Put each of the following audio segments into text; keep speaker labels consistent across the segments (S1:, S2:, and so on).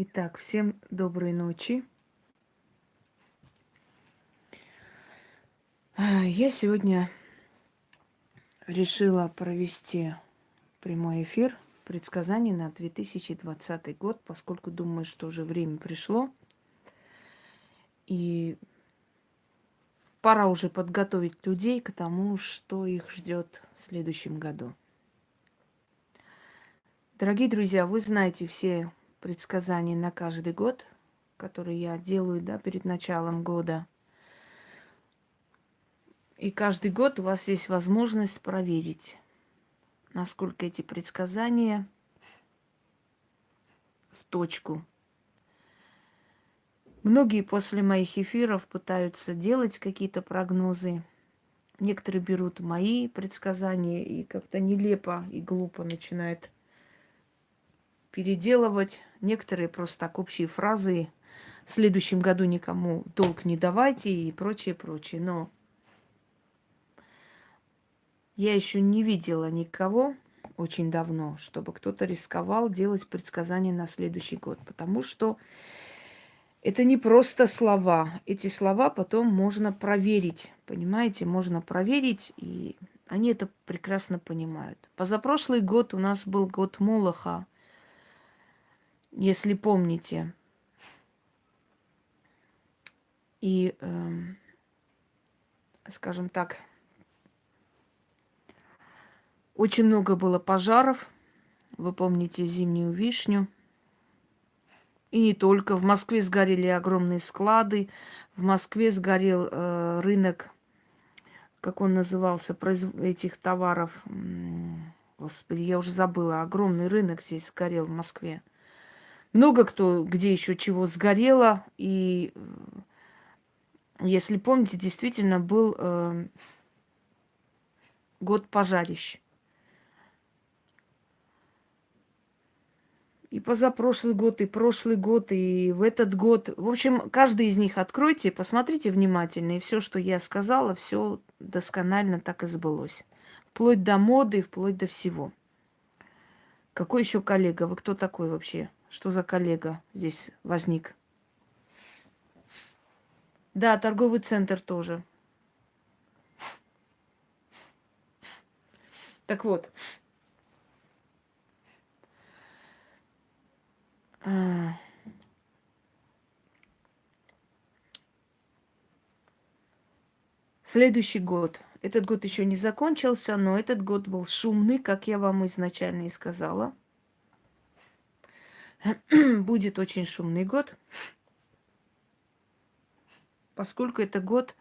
S1: Итак, всем доброй ночи. Я сегодня решила провести прямой эфир предсказаний на 2020 год, поскольку думаю, что уже время пришло. И пора уже подготовить людей к тому, что их ждет в следующем году. Дорогие друзья, вы знаете все предсказания на каждый год, которые я делаю, перед началом года. И каждый год у вас есть возможность проверить, насколько эти предсказания в точку. Многие после моих эфиров пытаются делать какие-то прогнозы. Некоторые берут мои предсказания и как-то нелепо и глупо начинают переделывать. Некоторые просто так общие фразы: в следующем году никому долг не давайте и прочее, прочее. Но я еще не видела никого очень давно, чтобы кто-то рисковал делать предсказания на следующий год. Потому что это не просто слова. Эти слова потом можно проверить. Понимаете, можно проверить, и они это прекрасно понимают. Позапрошлый год у нас был год Молоха, если помните. И, скажем так, очень много было пожаров. Вы помните зимнюю вишню. И не только. В Москве сгорели огромные склады. В Москве сгорел рынок, как он назывался, этих товаров. Господи, я уже забыла. Огромный рынок здесь сгорел в Москве. Много кто, где еще чего сгорело. И, если помните, действительно был год пожарищ. И позапрошлый год, и прошлый год, и в этот год. В общем, каждый из них откройте, посмотрите внимательно. И все, что я сказала, все досконально так и сбылось. Вплоть до моды, вплоть до всего. Какой еще коллега? Вы кто такой вообще? Что за коллега здесь возник? Да, торговый центр тоже. Так вот. Следующий год. Этот год еще не закончился, но этот год был шумный, как я вам изначально и сказала. Будет очень шумный год, поскольку это год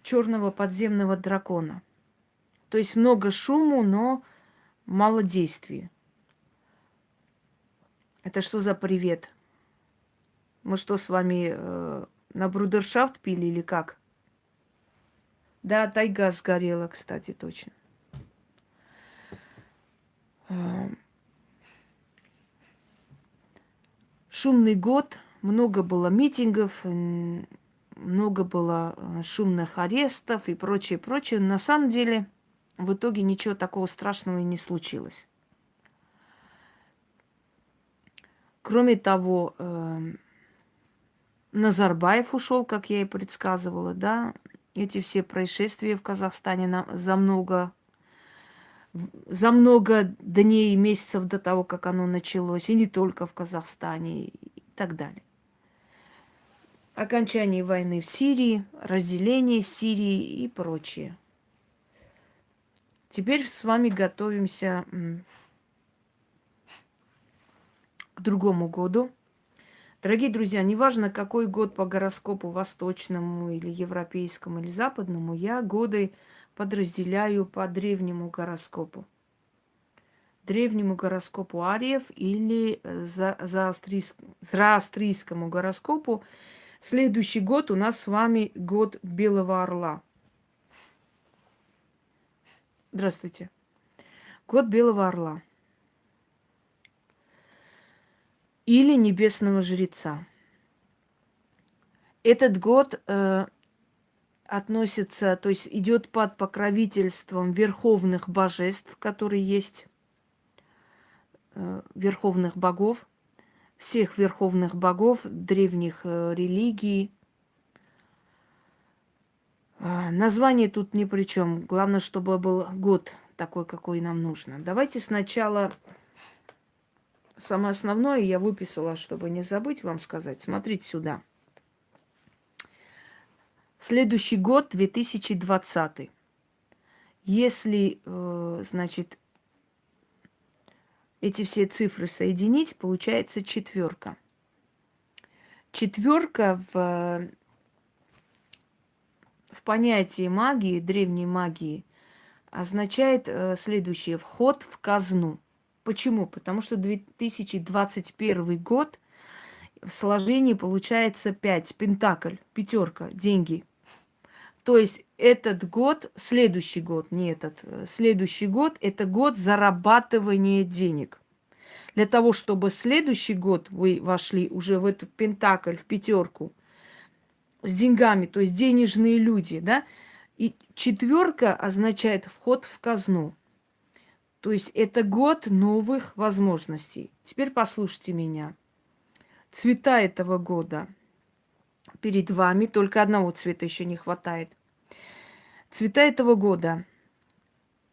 S1: черного подземного дракона. То есть много шуму, но мало действий. Это что за привет? Мы что, с вами на брудершафт пили или как? Да, тайга сгорела, кстати, точно. Шумный год, много было митингов, много было шумных арестов и прочее, прочее. На самом деле, в итоге ничего такого страшного и не случилось. Кроме того, Назарбаев ушел, как я и предсказывала, да. Эти все происшествия в Казахстане за много дней и месяцев до того, как оно началось, и не только в Казахстане, и так далее. Окончание войны в Сирии, разделение Сирии и прочее. Теперь с вами готовимся к другому году. Дорогие друзья, неважно, какой год по гороскопу восточному или европейскому или западному, я годы подразделяю по древнему гороскопу. Древнему гороскопу ариев или зороастрийскому гороскопу. Следующий год у нас с вами год Белого Орла. Здравствуйте. Год Белого Орла. Или Небесного Жреца. Этот год относится, то есть идет под покровительством верховных божеств, которые есть, верховных богов. всех верховных богов, древних религий. Название тут ни при чем. Главное, чтобы был год такой, какой нам нужно. Давайте сначала самое основное я выписала, чтобы не забыть вам сказать. Смотрите сюда. Следующий год 2020. Если, значит, эти все цифры соединить, получается четверка. Четверка в понятии магии, древней магии, означает следующее: вход в казну. Почему? Потому что 2021 год в сложении получается 5, пентакль, пятерка, деньги. То есть этот год, следующий год, не этот, следующий год – это год зарабатывания денег. Для того, чтобы следующий год вы вошли уже в этот пентакль, в пятерку, с деньгами, то есть денежные люди, да, и четверка означает вход в казну. То есть это год новых возможностей. Теперь послушайте меня. Цвета этого года перед вами, только одного цвета еще не хватает. Цвета этого года: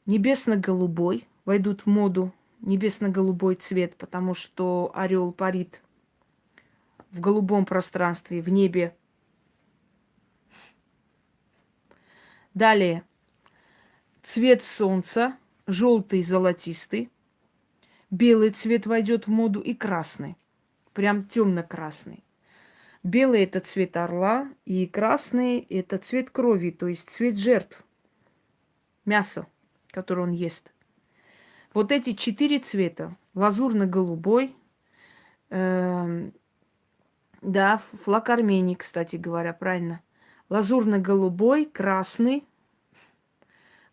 S1: небесно-голубой, войдут в моду небесно-голубой цвет, потому что орел парит в голубом пространстве, в небе. Далее цвет солнца, желтый, золотистый. Белый цвет войдет в моду и красный, прям темно-красный. Белый – это цвет орла, и красный – это цвет крови, то есть цвет жертв, мясо, которое он ест. Вот эти 4 цвета – лазурно-голубой, да, флаг Армении, кстати говоря, правильно. Лазурно-голубой, красный,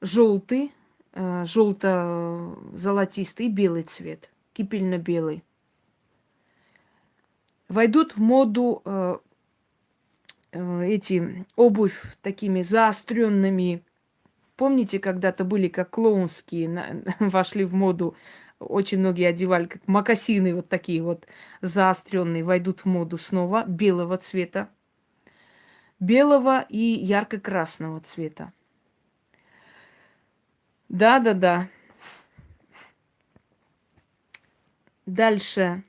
S1: желтый, желто-золотистый и белый цвет, кипельно-белый. Войдут в моду эти обувь такими заостренными. Помните, когда-то были как клоунские, вошли в моду, очень многие одевали как мокасины, вот такие вот заостренные, войдут в моду снова белого цвета. Белого и ярко-красного цвета. Да. Дальше.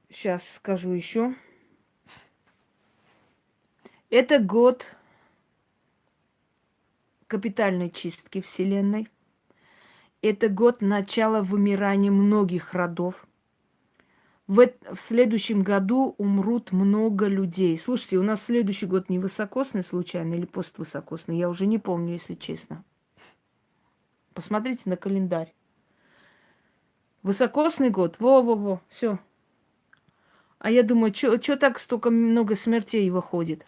S1: Сейчас скажу еще. Это год капитальной чистки Вселенной. Это год начала вымирания многих родов. В следующем году умрут много людей. Слушайте, у нас следующий год не высокосный случайно или поствысокосный? Я уже не помню, если честно. Посмотрите на календарь. Высокосный год. Во-во-во. Все. А я думаю, что так столько много смертей выходит?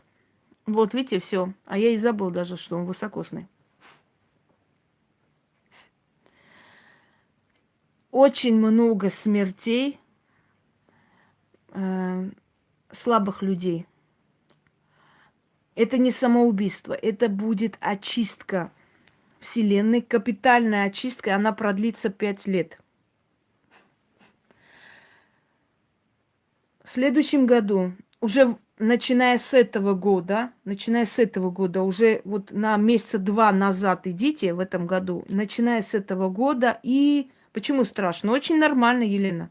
S1: Вот, видите, все. А я и забыл даже, что он высокосный. Очень много смертей слабых людей. Это не самоубийство, это будет очистка Вселенной, капитальная очистка, и она продлится 5 лет. В следующем году, уже начиная с этого года, уже вот на месяца 2 назад идите в этом году, начиная с этого года, и почему страшно? Очень нормально, Елена.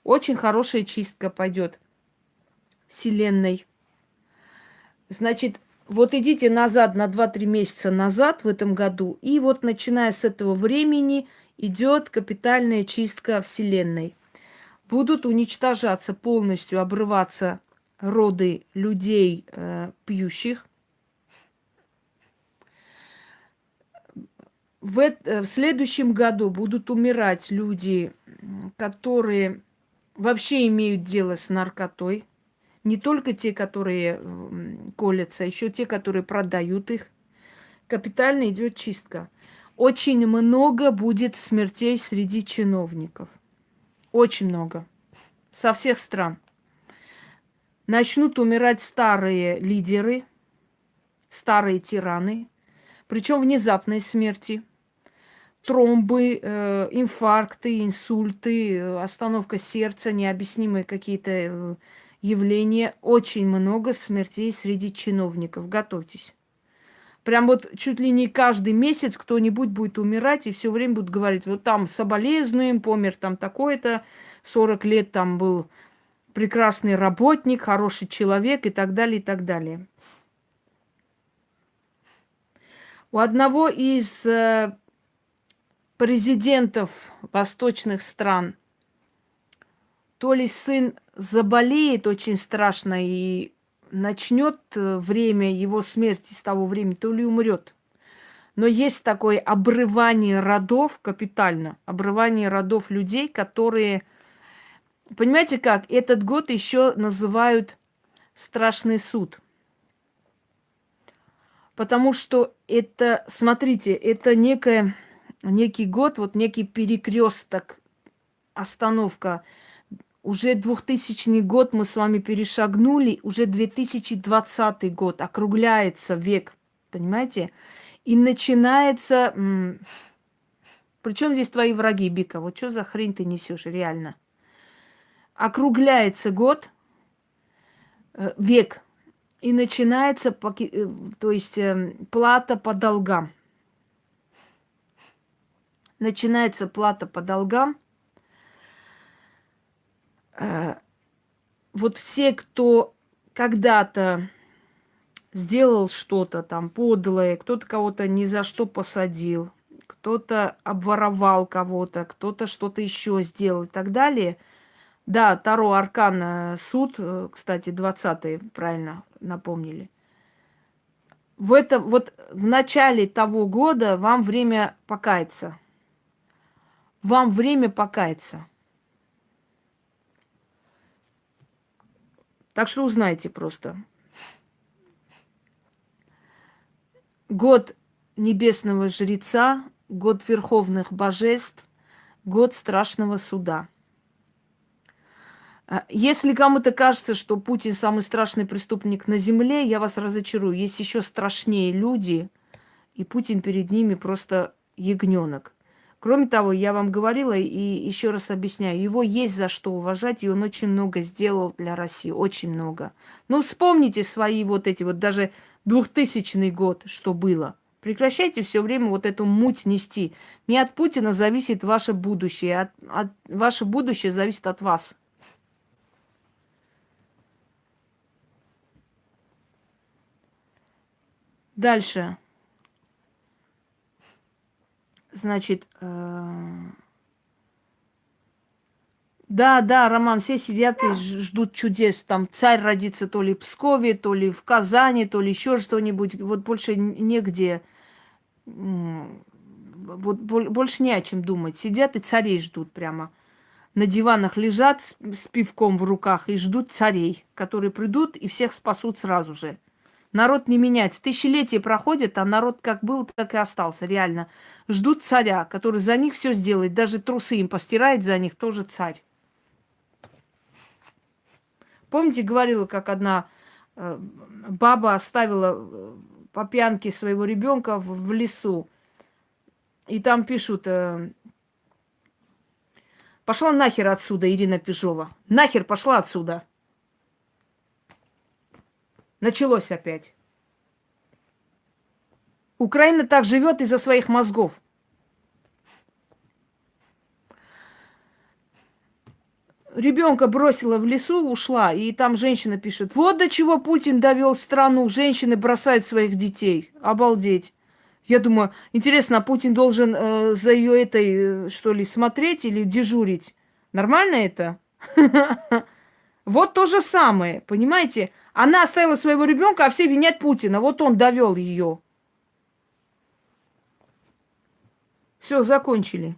S1: Очень хорошая чистка пойдет Вселенной. Значит, вот идите назад, на 2-3 месяца назад в этом году, и вот начиная с этого времени идет капитальная чистка Вселенной. Будут уничтожаться полностью, обрываться роды людей пьющих. В следующем году будут умирать люди, которые вообще имеют дело с наркотой. Не только те, которые колятся, еще те, которые продают их. Капитально идет чистка. Очень много будет смертей среди чиновников. Очень много. Со всех стран. Начнут умирать старые лидеры, старые тираны. Причем внезапные смерти, тромбы, инфаркты, инсульты, остановка сердца, необъяснимые какие-то явления. Очень много смертей среди чиновников. Готовьтесь. Прям вот чуть ли не каждый месяц кто-нибудь будет умирать, и все время будут говорить, вот там соболезнуем, помер там такой-то, 40 лет там был прекрасный работник, хороший человек и так далее, и так далее. У одного из президентов восточных стран то ли сын заболеет очень страшно и начнет время его смерти с того времени, то ли умрет. Но есть такое обрывание родов капитально, обрывание родов людей, которые, понимаете как, этот год еще называют страшный суд. Потому что это, смотрите, это некий год, вот некий перекресток, остановка. Уже 2000 год мы с вами перешагнули, уже 2020 год, округляется век, понимаете? И начинается... Причем здесь твои враги, Бика? Вот что за хрень ты несешь, реально? Округляется год, век, и начинается, то есть плата по долгам. Начинается плата по долгам. Вот все, кто когда-то сделал что-то там подлое, кто-то кого-то ни за что посадил, кто-то обворовал кого-то, кто-то что-то еще сделал и так далее. Да, Таро Аркан суд, кстати, 20-й, правильно напомнили. Вот в начале того года вам время покаяться. Вам время покаяться. Так что узнайте просто. Год небесного жреца, год верховных божеств, год страшного суда. Если кому-то кажется, что Путин самый страшный преступник на земле, я вас разочарую. Есть еще страшнее люди, и Путин перед ними просто ягненок. Кроме того, я вам говорила и еще раз объясняю, его есть за что уважать, и он очень много сделал для России, очень много. Ну, вспомните свои вот эти вот, даже 2000 год, что было. Прекращайте все время вот эту муть нести. Не от Путина зависит ваше будущее, ваше будущее зависит от вас. Дальше. Значит, да, Роман, все сидят и ждут чудес. Там царь родится то ли в Пскове, то ли в Казани, то ли еще что-нибудь. Вот больше негде, вот больше не о чем думать. Сидят и царей ждут прямо. На диванах лежат с пивком в руках и ждут царей, которые придут и всех спасут сразу же. Народ не меняется. Тысячелетия проходят, а народ как был, так и остался. Реально. Ждут царя, который за них все сделает. Даже трусы им постирает за них, тоже царь. Помните, говорила, как одна баба оставила по пьянке своего ребенка в лесу. И там пишут: пошла нахер отсюда, Ирина Пежова. Нахер пошла отсюда. Началось опять. Украина так живет из-за своих мозгов. Ребенка бросила в лесу, ушла, и там женщина пишет: вот до чего Путин довел страну, женщины бросают своих детей. Обалдеть. Я думаю, интересно, а Путин должен за ее этой, что ли, смотреть или дежурить? Нормально это? Вот то же самое, понимаете? Она оставила своего ребенка, а все винят Путина. Вот он довел ее. Все, закончили.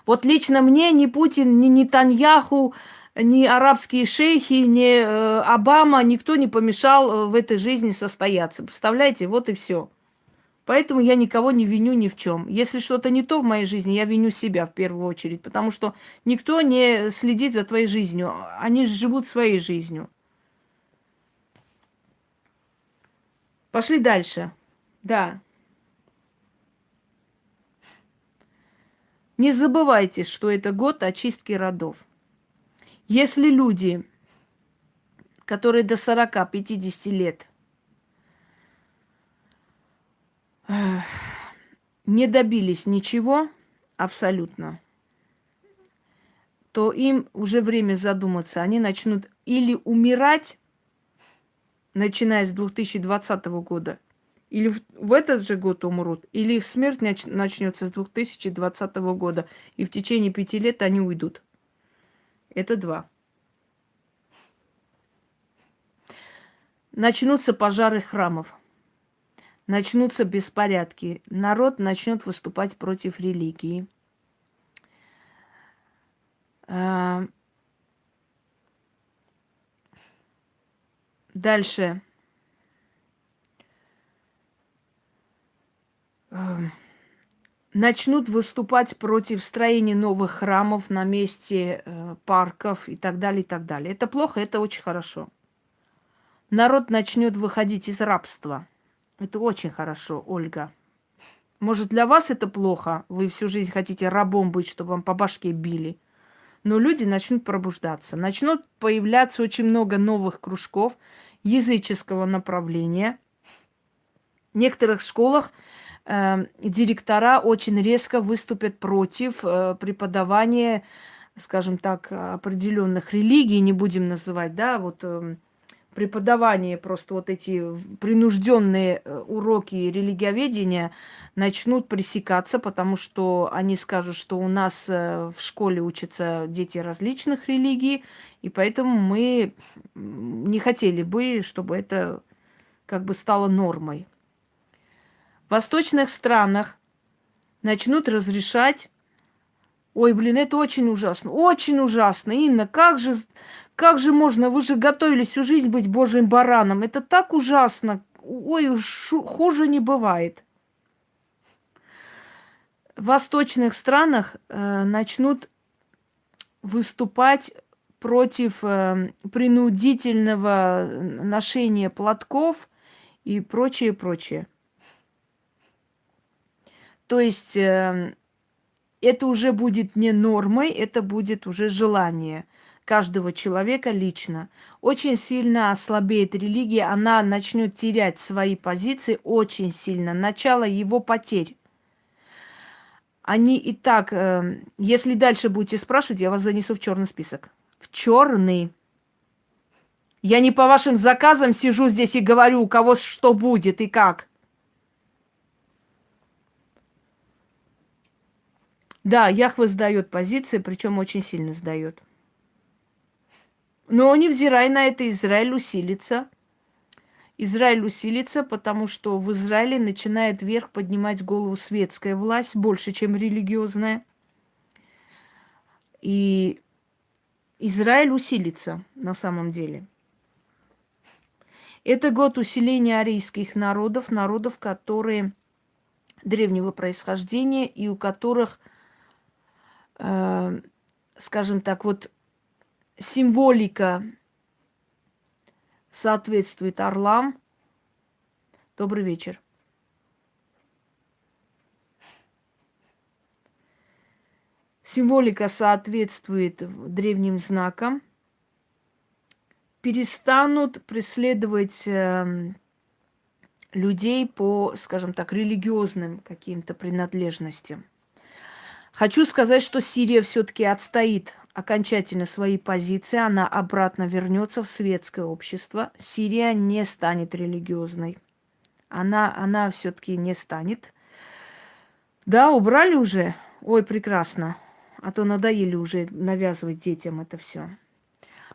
S1: Вот лично мне ни Путин, ни Нетаньяху, ни арабские шейхи, ни Обама, никто не помешал в этой жизни состояться. Представляете? Вот и все. Поэтому я никого не виню ни в чем. Если что-то не то в моей жизни, я виню себя в первую очередь, потому что никто не следит за твоей жизнью. Они живут своей жизнью. Пошли дальше. Да. Не забывайте, что это год очистки родов. Если люди, которые до 40-50 лет не добились ничего абсолютно, то им уже время задуматься. Они начнут или умирать, начиная с 2020 года, или в этот же год умрут, или их смерть начнется с 2020 года, и в течение 5 лет они уйдут. Это два. Начнутся пожары храмов, начнутся беспорядки, народ начнет выступать против религии. Дальше. Начнут выступать против строения новых храмов на месте парков и так далее, и так далее. Это плохо, это очень хорошо. Народ начнет выходить из рабства. Это очень хорошо, Ольга. Может, для вас это плохо? Вы всю жизнь хотите рабом быть, чтобы вам по башке били. Но люди начнут пробуждаться. Начнут появляться очень много новых кружков языческого направления. В некоторых школах директора очень резко выступят против преподавания, скажем так, определенных религий, не будем называть, да, вот преподавание, просто вот эти принужденные уроки религиоведения начнут пресекаться, потому что они скажут, что у нас в школе учатся дети различных религий, и поэтому мы не хотели бы, чтобы это как бы стало нормой. В восточных странах начнут разрешать... Ой, блин, это очень ужасно. Очень ужасно. Инна, как же можно? Вы же готовились всю жизнь быть Божьим бараном. Это так ужасно. Ой, хуже не бывает. В восточных странах начнут выступать против принудительного ношения платков и прочее, прочее. То есть это уже будет не нормой, это будет уже желание каждого человека лично. Очень сильно ослабеет религия, она начнет терять свои позиции очень сильно. Начало его потерь. Они и так, если дальше будете спрашивать, я вас занесу в черный список. В черный. Я не по вашим заказам сижу здесь и говорю, у кого что будет и как. Да, Яхве сдает позиции, причем очень сильно сдает. Но невзирая на это, Израиль усилится. Израиль усилится, потому что в Израиле начинает вверх поднимать голову светская власть, больше, чем религиозная. И Израиль усилится на самом деле. Это год усиления арийских народов, народов, которые древнего происхождения и у которых, скажем так, вот символика соответствует орлам. Добрый вечер. Символика соответствует древним знакам. Перестанут преследовать людей по, скажем так, религиозным каким-то принадлежностям. Хочу сказать, что Сирия все-таки отстоит окончательно свои позиции, она обратно вернется в светское общество. Сирия не станет религиозной. Она все-таки не станет. Да, убрали уже? Ой, прекрасно. А то надоели уже навязывать детям это все.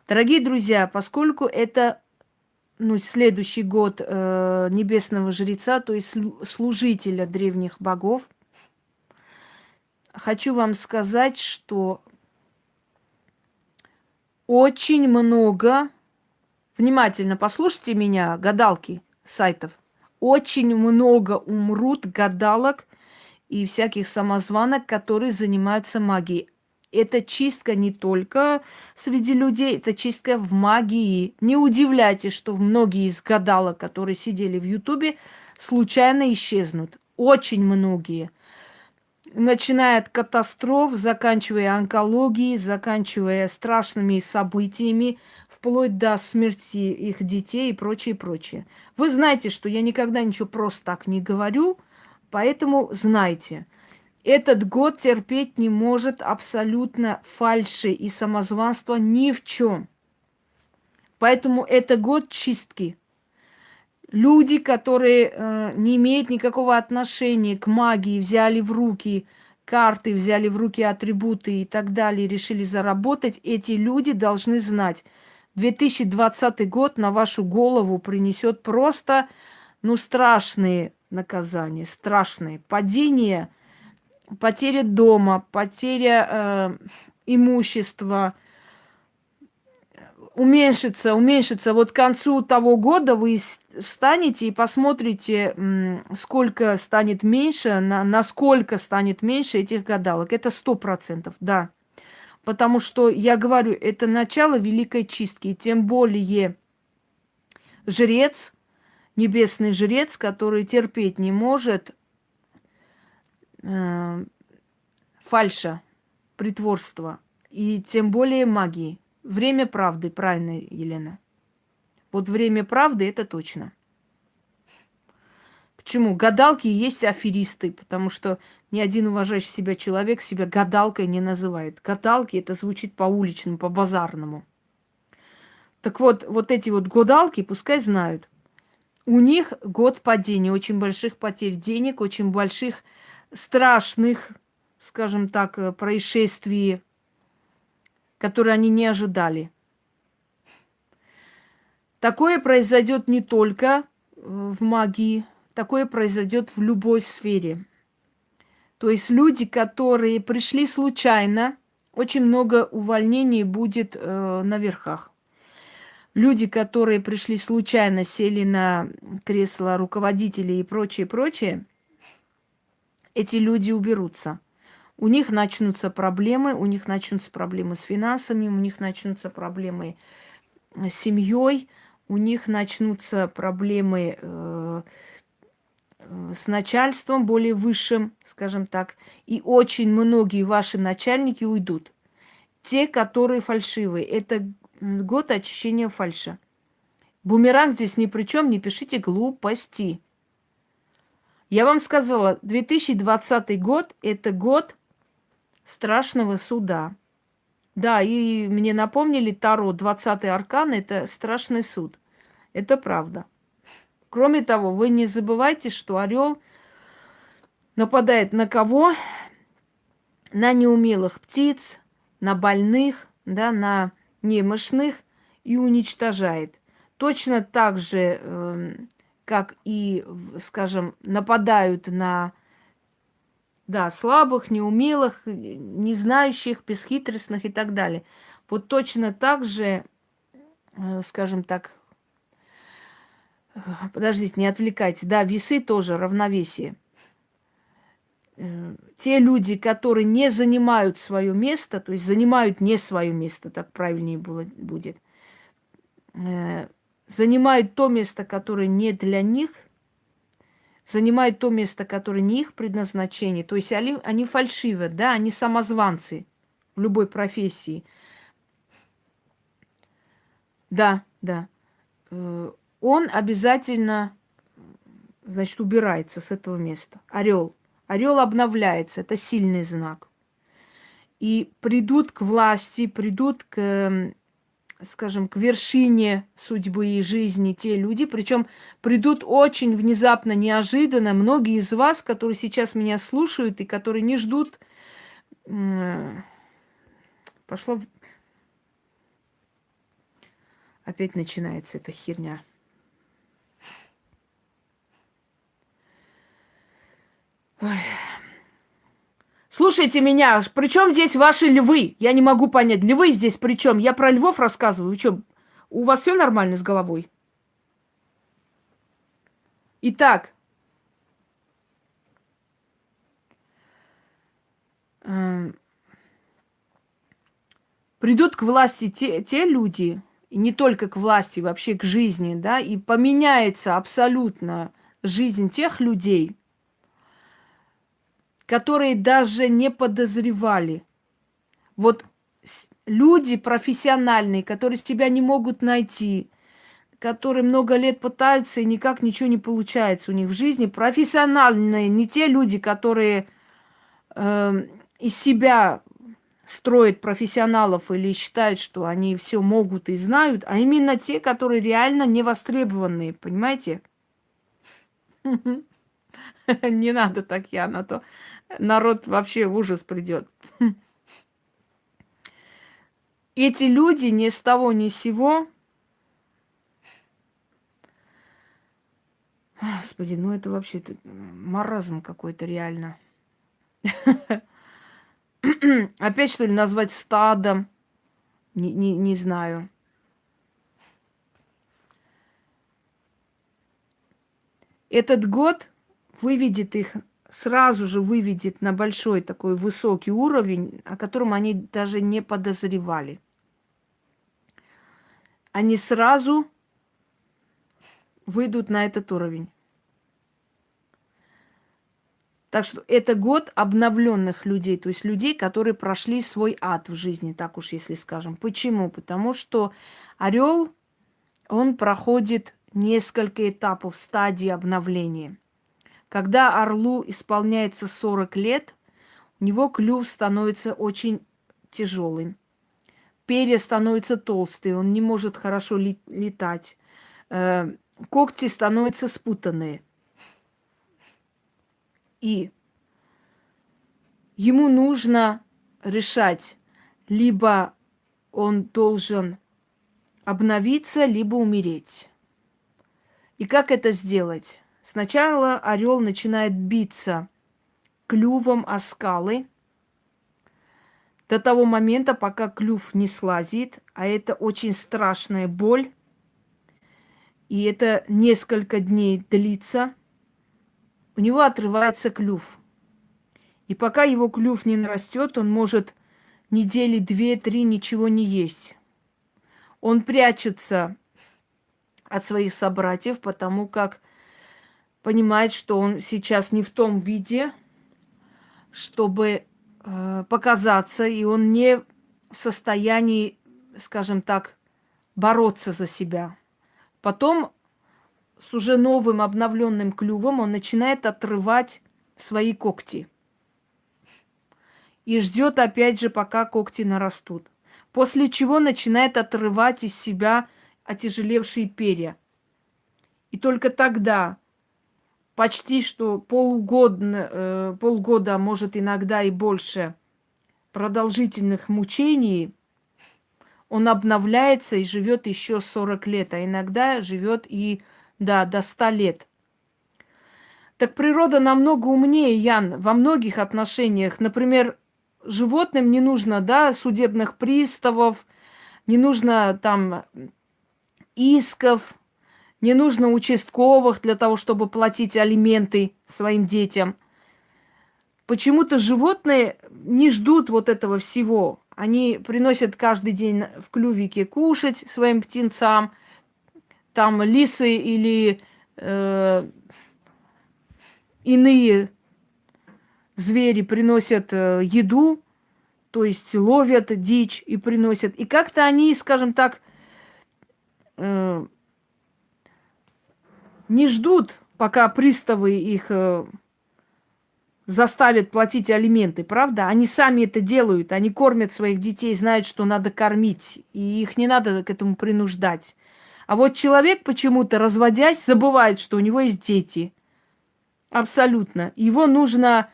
S1: Дорогие друзья, поскольку это следующий год небесного жреца, то есть служителя древних богов, хочу вам сказать, что очень много, внимательно послушайте меня, гадалки сайтов, очень много умрут гадалок и всяких самозванок, которые занимаются магией. Это чистка не только среди людей, это чистка в магии. Не удивляйтесь, что многие из гадалок, которые сидели в Ютубе, случайно исчезнут. Очень многие. Начиная от катастроф, заканчивая онкологией, заканчивая страшными событиями, вплоть до смерти их детей и прочее, прочее. Вы знаете, что я никогда ничего просто так не говорю, поэтому знайте. Этот год терпеть не может абсолютно фальши и самозванства ни в чем. Поэтому это год чистки. Люди, которые не имеют никакого отношения к магии, взяли в руки карты, взяли в руки атрибуты и так далее, решили заработать, эти люди должны знать, 2020 год на вашу голову принесет просто, ну, страшные наказания, страшные. Падение, потеря дома, потеря имущества, уменьшится. Вот к концу того года вы встанете и посмотрите, сколько станет меньше, насколько станет меньше этих гадалок. Это 100%, да. Потому что, я говорю, это начало великой чистки. И тем более жрец, небесный жрец, который терпеть не может фальша, притворства. И тем более магии. Время правды, правильно, Елена. Вот время правды это точно. Почему? Гадалки есть аферисты, потому что ни один уважающий себя человек себя гадалкой не называет. Гадалки это звучит по-уличному, по-базарному. Так вот, вот эти вот гадалки пускай знают. У них год падения, очень больших потерь денег, очень больших страшных, скажем так, происшествий, которые они не ожидали. Такое произойдет не только в магии, такое произойдет в любой сфере. То есть люди, которые пришли случайно, очень много увольнений будет на верхах. Люди, которые пришли случайно, сели на кресло руководителей и прочее, прочее, эти люди уберутся. У них начнутся проблемы, с финансами, у них начнутся проблемы с семьей, у них начнутся проблемы с начальством более высшим, скажем так. И очень многие ваши начальники уйдут. Те, которые фальшивые. Это год очищения фальша. Бумеранг здесь ни при чем, не пишите глупости. Я вам сказала, 2020 год – это год страшного суда. Да, и мне напомнили Таро, 20-й аркан – это страшный суд. Это правда. Кроме того, вы не забывайте, что орел нападает на кого? На неумелых птиц, на больных, да, на немощных и уничтожает. Точно так же, как и, скажем, нападают на, да, слабых, неумелых, не знающих, бесхитростных и так далее. Вот точно так же, скажем так, подождите, не отвлекайте. Да, весы тоже, равновесие. Те люди, которые не занимают свое место, то есть занимают не свое место, так правильнее будет, занимают то место, которое не для них, занимают то место, которое не их предназначение. То есть они фальшивы, да, они самозванцы в любой профессии. Да, да. Он обязательно, значит, убирается с этого места. Орел. Орел обновляется, это сильный знак. И придут к власти, придут к, скажем, к вершине судьбы и жизни те люди, причем придут очень внезапно, неожиданно. Многие из вас, которые сейчас меня слушают и которые не ждут, пошло... Опять начинается эта херня. Ой. Слушайте меня, при чем здесь ваши львы? Я не могу понять, львы здесь при чем? Я про львов рассказываю. Вы что, у вас все нормально с головой? Итак, Придут к власти те люди, и не только к власти, вообще к жизни, да, и поменяется абсолютно жизнь тех людей, которые даже не подозревали. Вот люди профессиональные, которые себя не могут найти, которые много лет пытаются и никак ничего не получается у них в жизни, профессиональные, не те люди, которые из себя строят профессионалов или считают, что они все могут и знают, а именно те, которые реально не востребованные, понимаете? Не надо так, Яна, а то народ вообще в ужас придет. Эти люди ни с того ни с сего. Господи, ну это вообще маразм какой-то реально. Опять, что ли, назвать стадом? Не знаю. Этот год выведет их, сразу же выведет на большой такой высокий уровень, о котором они даже не подозревали. Они сразу выйдут на этот уровень. Так что это год обновленных людей, то есть людей, которые прошли свой ад в жизни, так уж если скажем. Почему? Потому что орел, он проходит несколько этапов стадии обновления. Когда орлу исполняется 40 лет, у него клюв становится очень тяжелым. Перья становятся толстые, он не может хорошо летать. Когти становятся спутанные. И ему нужно решать, либо он должен обновиться, либо умереть. И как это сделать? Сначала орел начинает биться клювом о скалы до того момента, пока клюв не слазит, а это очень страшная боль, и это несколько дней длится, у него отрывается клюв. И пока его клюв не нарастет, он может недели 2-3 ничего не есть. Он прячется от своих собратьев, потому как понимает, что он сейчас не в том виде, чтобы показаться, и он не в состоянии, скажем так, бороться за себя. Потом с уже новым обновленным клювом он начинает отрывать свои когти. И ждет опять же, пока когти нарастут. После чего начинает отрывать из себя отяжелевшие перья. И только тогда, почти что полгода, а может иногда и больше продолжительных мучений, он обновляется и живет еще 40 лет, а иногда живет и до 100 лет. Так природа намного умнее, Ян, во многих отношениях. Например, животным не нужно, судебных приставов, не нужно там исков, не нужно участковых для того, чтобы платить алименты своим детям. Почему-то животные не ждут вот этого всего. Они приносят каждый день в клювике кушать своим птенцам. Там лисы или иные звери приносят еду, то есть ловят дичь и приносят. И как-то они, скажем так, не ждут, пока приставы их заставят платить алименты, правда? Они сами это делают, они кормят своих детей, знают, что надо кормить, и их не надо к этому принуждать. А вот человек почему-то, разводясь, забывает, что у него есть дети. Абсолютно. Его нужно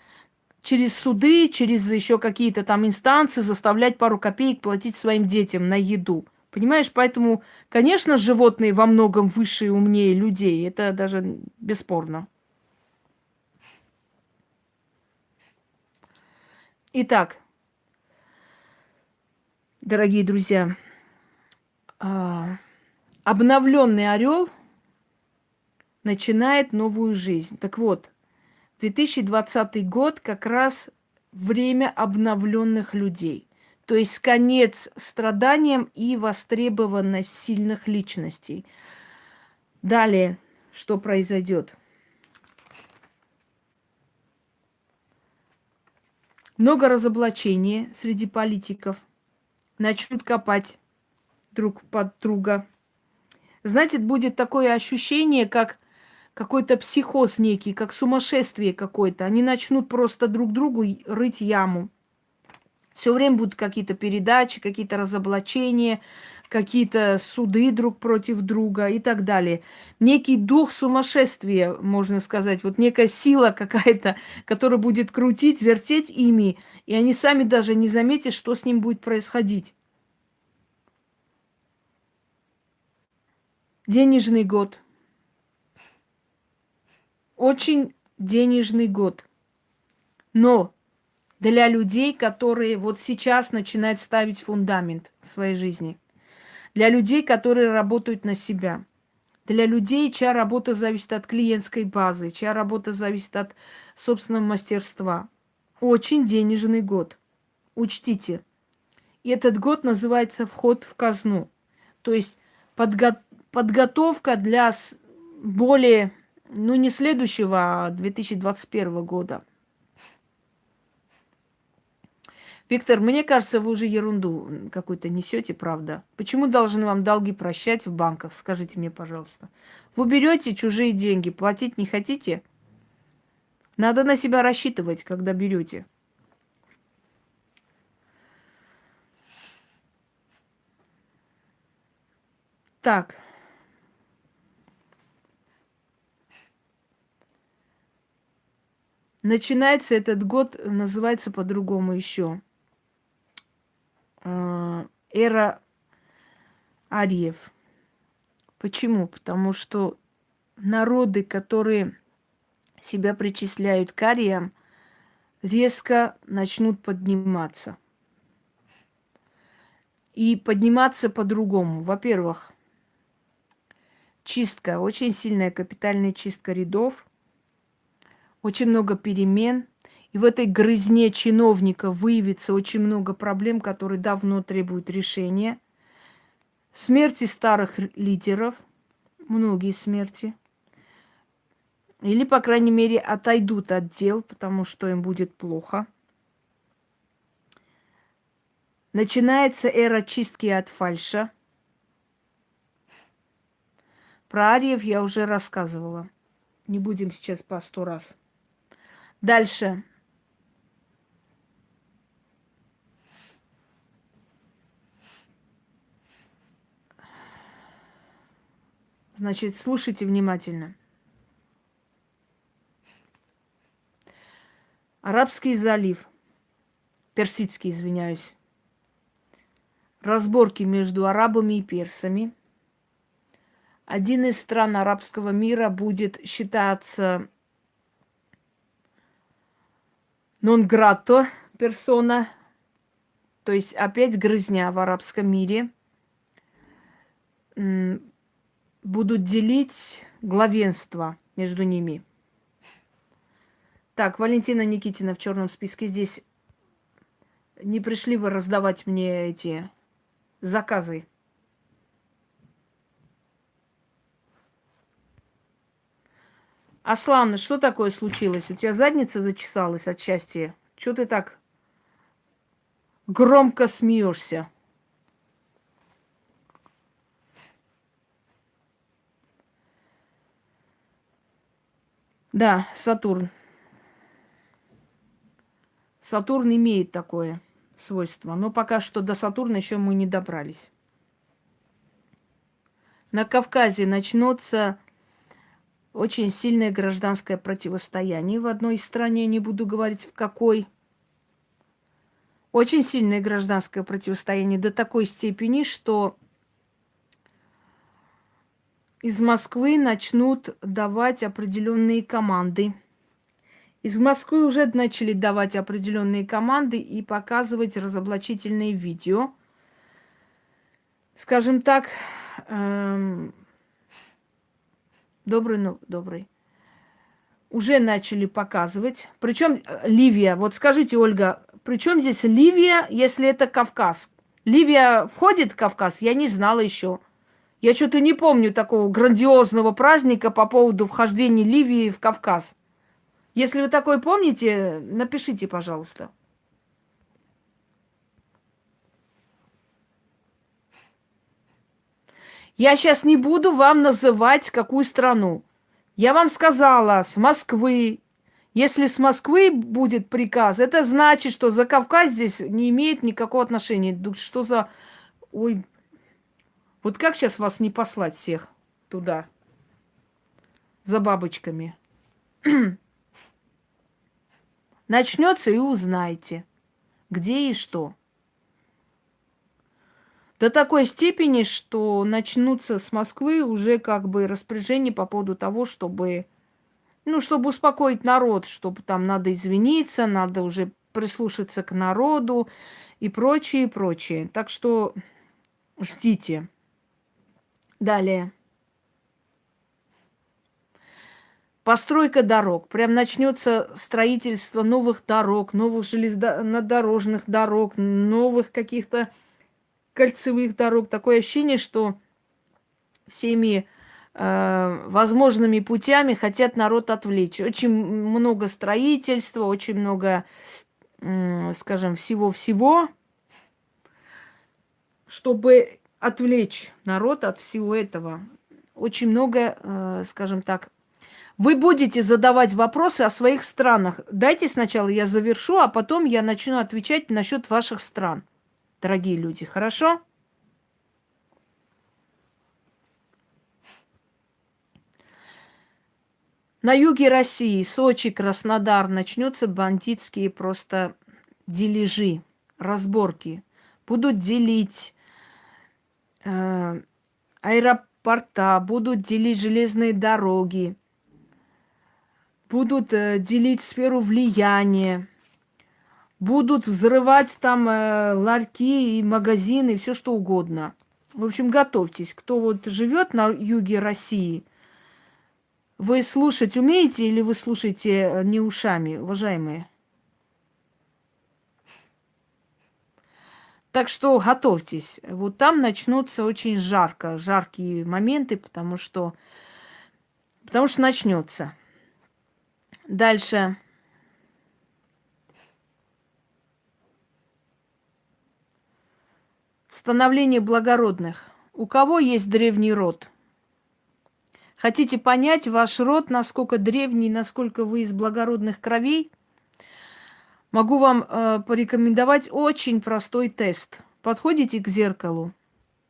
S1: через суды, через еще какие-то там инстанции заставлять пару копеек платить своим детям на еду. Понимаешь, поэтому, конечно, животные во многом выше и умнее людей. Это даже бесспорно. Итак, дорогие друзья, обновленный орел начинает новую жизнь. Так вот, 2020 год как раз время обновленных людей. То есть конец страданиям и востребованность сильных личностей. Далее, что произойдет? Много разоблачений среди политиков. Начнут копать друг под друга. Знаете, будет такое ощущение, как какой-то психоз некий, как сумасшествие какое-то. Они начнут просто друг другу рыть яму. Все время будут какие-то передачи, какие-то разоблачения, какие-то суды друг против друга и так далее. Некий дух сумасшествия, можно сказать, вот некая сила какая-то, которая будет крутить, вертеть ими, и они сами даже не заметят, что с ним будет происходить. Денежный год. Очень денежный год. Но для людей, которые вот сейчас начинают ставить фундамент в своей жизни. Для людей, которые работают на себя. Для людей, чья работа зависит от клиентской базы, чья работа зависит от собственного мастерства. Очень денежный год. Учтите. И этот год называется «Вход в казну». То есть подготовка для более, ну не следующего, а 2021 года. Виктор, мне кажется, вы уже ерунду какую-то несете, правда. Почему должны вам долги прощать в банках? Скажите мне, пожалуйста. Вы берете чужие деньги, платить не хотите? Надо на себя рассчитывать, когда берете. Так. Начинается этот год, называется по-другому еще. Эра Ариев. Почему? Потому что народы, которые себя причисляют к ариям, резко начнут подниматься. И подниматься по-другому. Во-первых, чистка, очень сильная капитальная чистка рядов, очень много перемен. И в этой грызне чиновника выявится очень много проблем, которые давно требуют решения. Смерти старых лидеров, многие смерти. Или, по крайней мере, отойдут от дел, потому что им будет плохо. Начинается эра чистки от фальша. Про ариев я уже рассказывала. Не будем сейчас по 100 раз. Дальше. Значит, слушайте внимательно. Арабский залив. Персидский, извиняюсь. Разборки между арабами и персами. Один из стран арабского мира будет считаться нон-грато персона, то есть опять грызня в арабском мире. Будут делить главенство между ними. Так, Валентина Никитина в черном списке. Здесь не пришли вы раздавать мне эти заказы. Аслан, что такое случилось? У тебя задница зачесалась от счастья? Чего ты так громко смеешься? Да, Сатурн. Сатурн имеет такое свойство, но пока что до Сатурна еще мы не добрались. На Кавказе начнется очень сильное гражданское противостояние в одной стране, не буду говорить в какой. Очень сильное гражданское противостояние до такой степени, что из Москвы начнут давать определенные команды. Из Москвы уже начали давать определенные команды и показывать разоблачительные видео. Скажем так, добрый. Уже начали показывать. Причем Ливия, вот скажите, Ольга, Причем здесь Ливия, если это Кавказ? Ливия входит в Кавказ? Я не знала еще. Я что-то не помню такого грандиозного праздника по поводу вхождения Ливии в Кавказ. Если вы такое помните, напишите, пожалуйста. Я сейчас не буду вам называть какую страну. Я вам сказала, с Москвы. Если с Москвы будет приказ, это значит, что Закавказ здесь не имеет никакого отношения. Что за... Ой, вот как сейчас вас не послать всех туда за бабочками? Начнется и узнаете, где и что. До такой степени, что начнутся с Москвы уже как бы распоряжения по поводу того, чтобы, ну, чтобы успокоить народ, чтобы там надо извиниться, надо уже прислушаться к народу и прочее, и прочее. Так что ждите. Далее. Постройка дорог. Прям начнется строительство новых дорог, новых железнодорожных дорог, новых каких-то кольцевых дорог. Такое ощущение, что всеми возможными путями хотят народ отвлечь. Очень много строительства, очень много, скажем, всего-всего, чтобы отвлечь народ от всего этого. Очень много, скажем так. Вы будете задавать вопросы о своих странах. Дайте сначала я завершу, а потом я начну отвечать насчет ваших стран, дорогие люди. Хорошо? На юге России, Сочи, Краснодар, начнутся бандитские просто дележи, разборки. Будут делить аэропорта, будут делить железные дороги, будут делить сферу влияния, будут взрывать там ларьки и магазины, все что угодно. В общем, готовьтесь. Кто вот живет на юге России, вы слушать умеете или вы слушаете не ушами, уважаемые? Так что готовьтесь. Вот там начнутся очень жаркие моменты, потому что начнется. Дальше. Становление благородных. У кого есть древний род? Хотите понять ваш род, насколько древний, насколько вы из благородных кровей? Могу вам порекомендовать очень простой тест. Подходите к зеркалу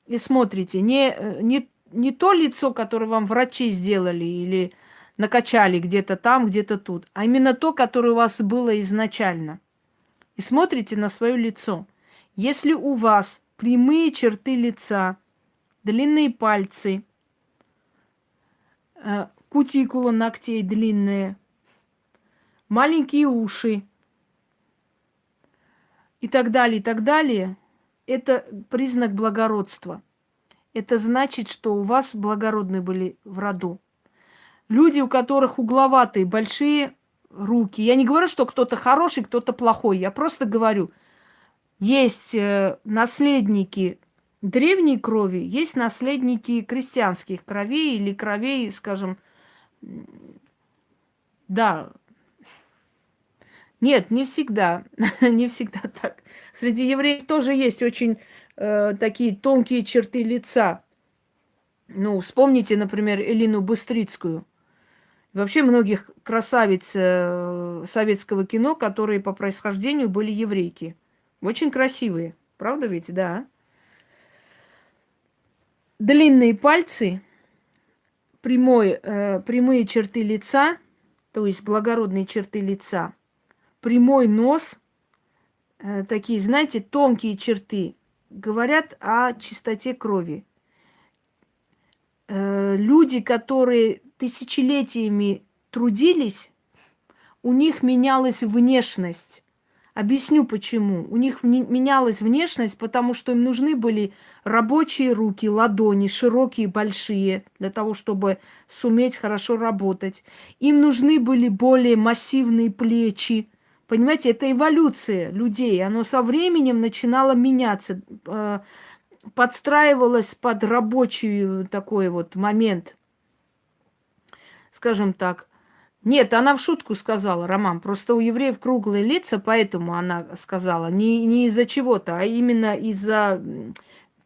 S1: и смотрите. Не то лицо, которое вам врачи сделали или накачали где-то там, где-то тут, а именно то, которое у вас было изначально. И смотрите на свое лицо. Если у вас прямые черты лица, длинные пальцы, кутикула ногтей длинные, маленькие уши и так далее, это признак благородства. Это значит, что у вас благородные были в роду. Люди, у которых угловатые, большие руки. Я не говорю, что кто-то хороший, кто-то плохой. Я просто говорю, есть наследники древней крови, есть наследники крестьянских кровей или кровей, скажем, да. Нет, не всегда. Не всегда так. Среди евреев тоже есть очень такие тонкие черты лица. Ну, вспомните, например, Элину Быстрицкую. Вообще многих красавиц советского кино, которые по происхождению были еврейки. Очень красивые. Правда ведь? Да. Длинные пальцы, прямые черты лица, то есть благородные черты лица, прямой нос, такие, знаете, тонкие черты, говорят о чистоте крови. Люди, которые тысячелетиями трудились, у них менялась внешность. Объясню почему. У них менялась внешность, потому что им нужны были рабочие руки, ладони, широкие, большие, для того, чтобы суметь хорошо работать. Им нужны были более массивные плечи, Понимаете, это эволюция людей. Оно со временем начинало меняться, подстраивалось под рабочий такой вот момент, скажем так. Нет, она в шутку сказала, Роман. Просто у евреев круглые лица, поэтому она сказала. Не из-за чего-то, а именно из-за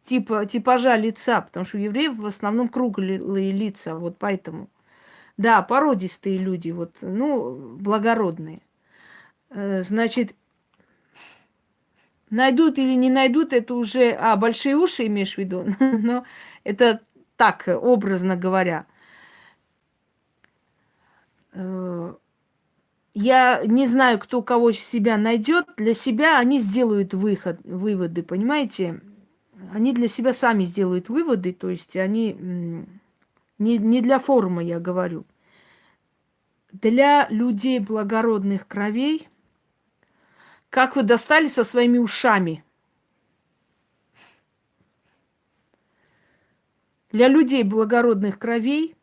S1: типажа лица. Потому что у евреев в основном круглые лица, вот поэтому. Да, породистые люди, вот, ну, благородные. Значит, найдут или не найдут, это уже... А, большие уши имеешь в виду? Но это так, образно говоря. Я не знаю, кто кого себя найдет. Для себя они сделают выводы, понимаете? Они для себя сами сделают выводы, то есть они не для форума, я говорю. Для людей благородных кровей, как вы достали со своими ушами? Для людей благородных кровей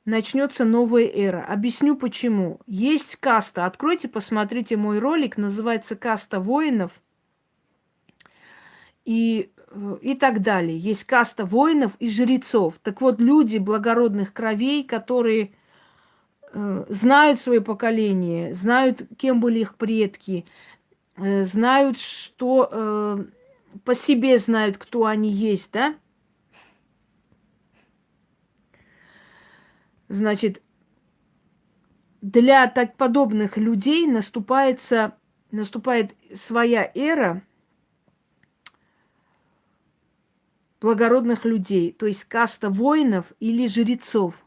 S1: начнется новая эра. Объясню почему. Есть каста. Откройте, посмотрите мой ролик. Называется «Каста воинов». И так далее. Есть каста воинов и жрецов. Так вот, люди благородных кровей, которые знают свое поколение, знают, кем были их предки, знают, что по себе знают, кто они есть, да? Значит, для так подобных людей наступает своя эра благородных людей, то есть каста воинов или жрецов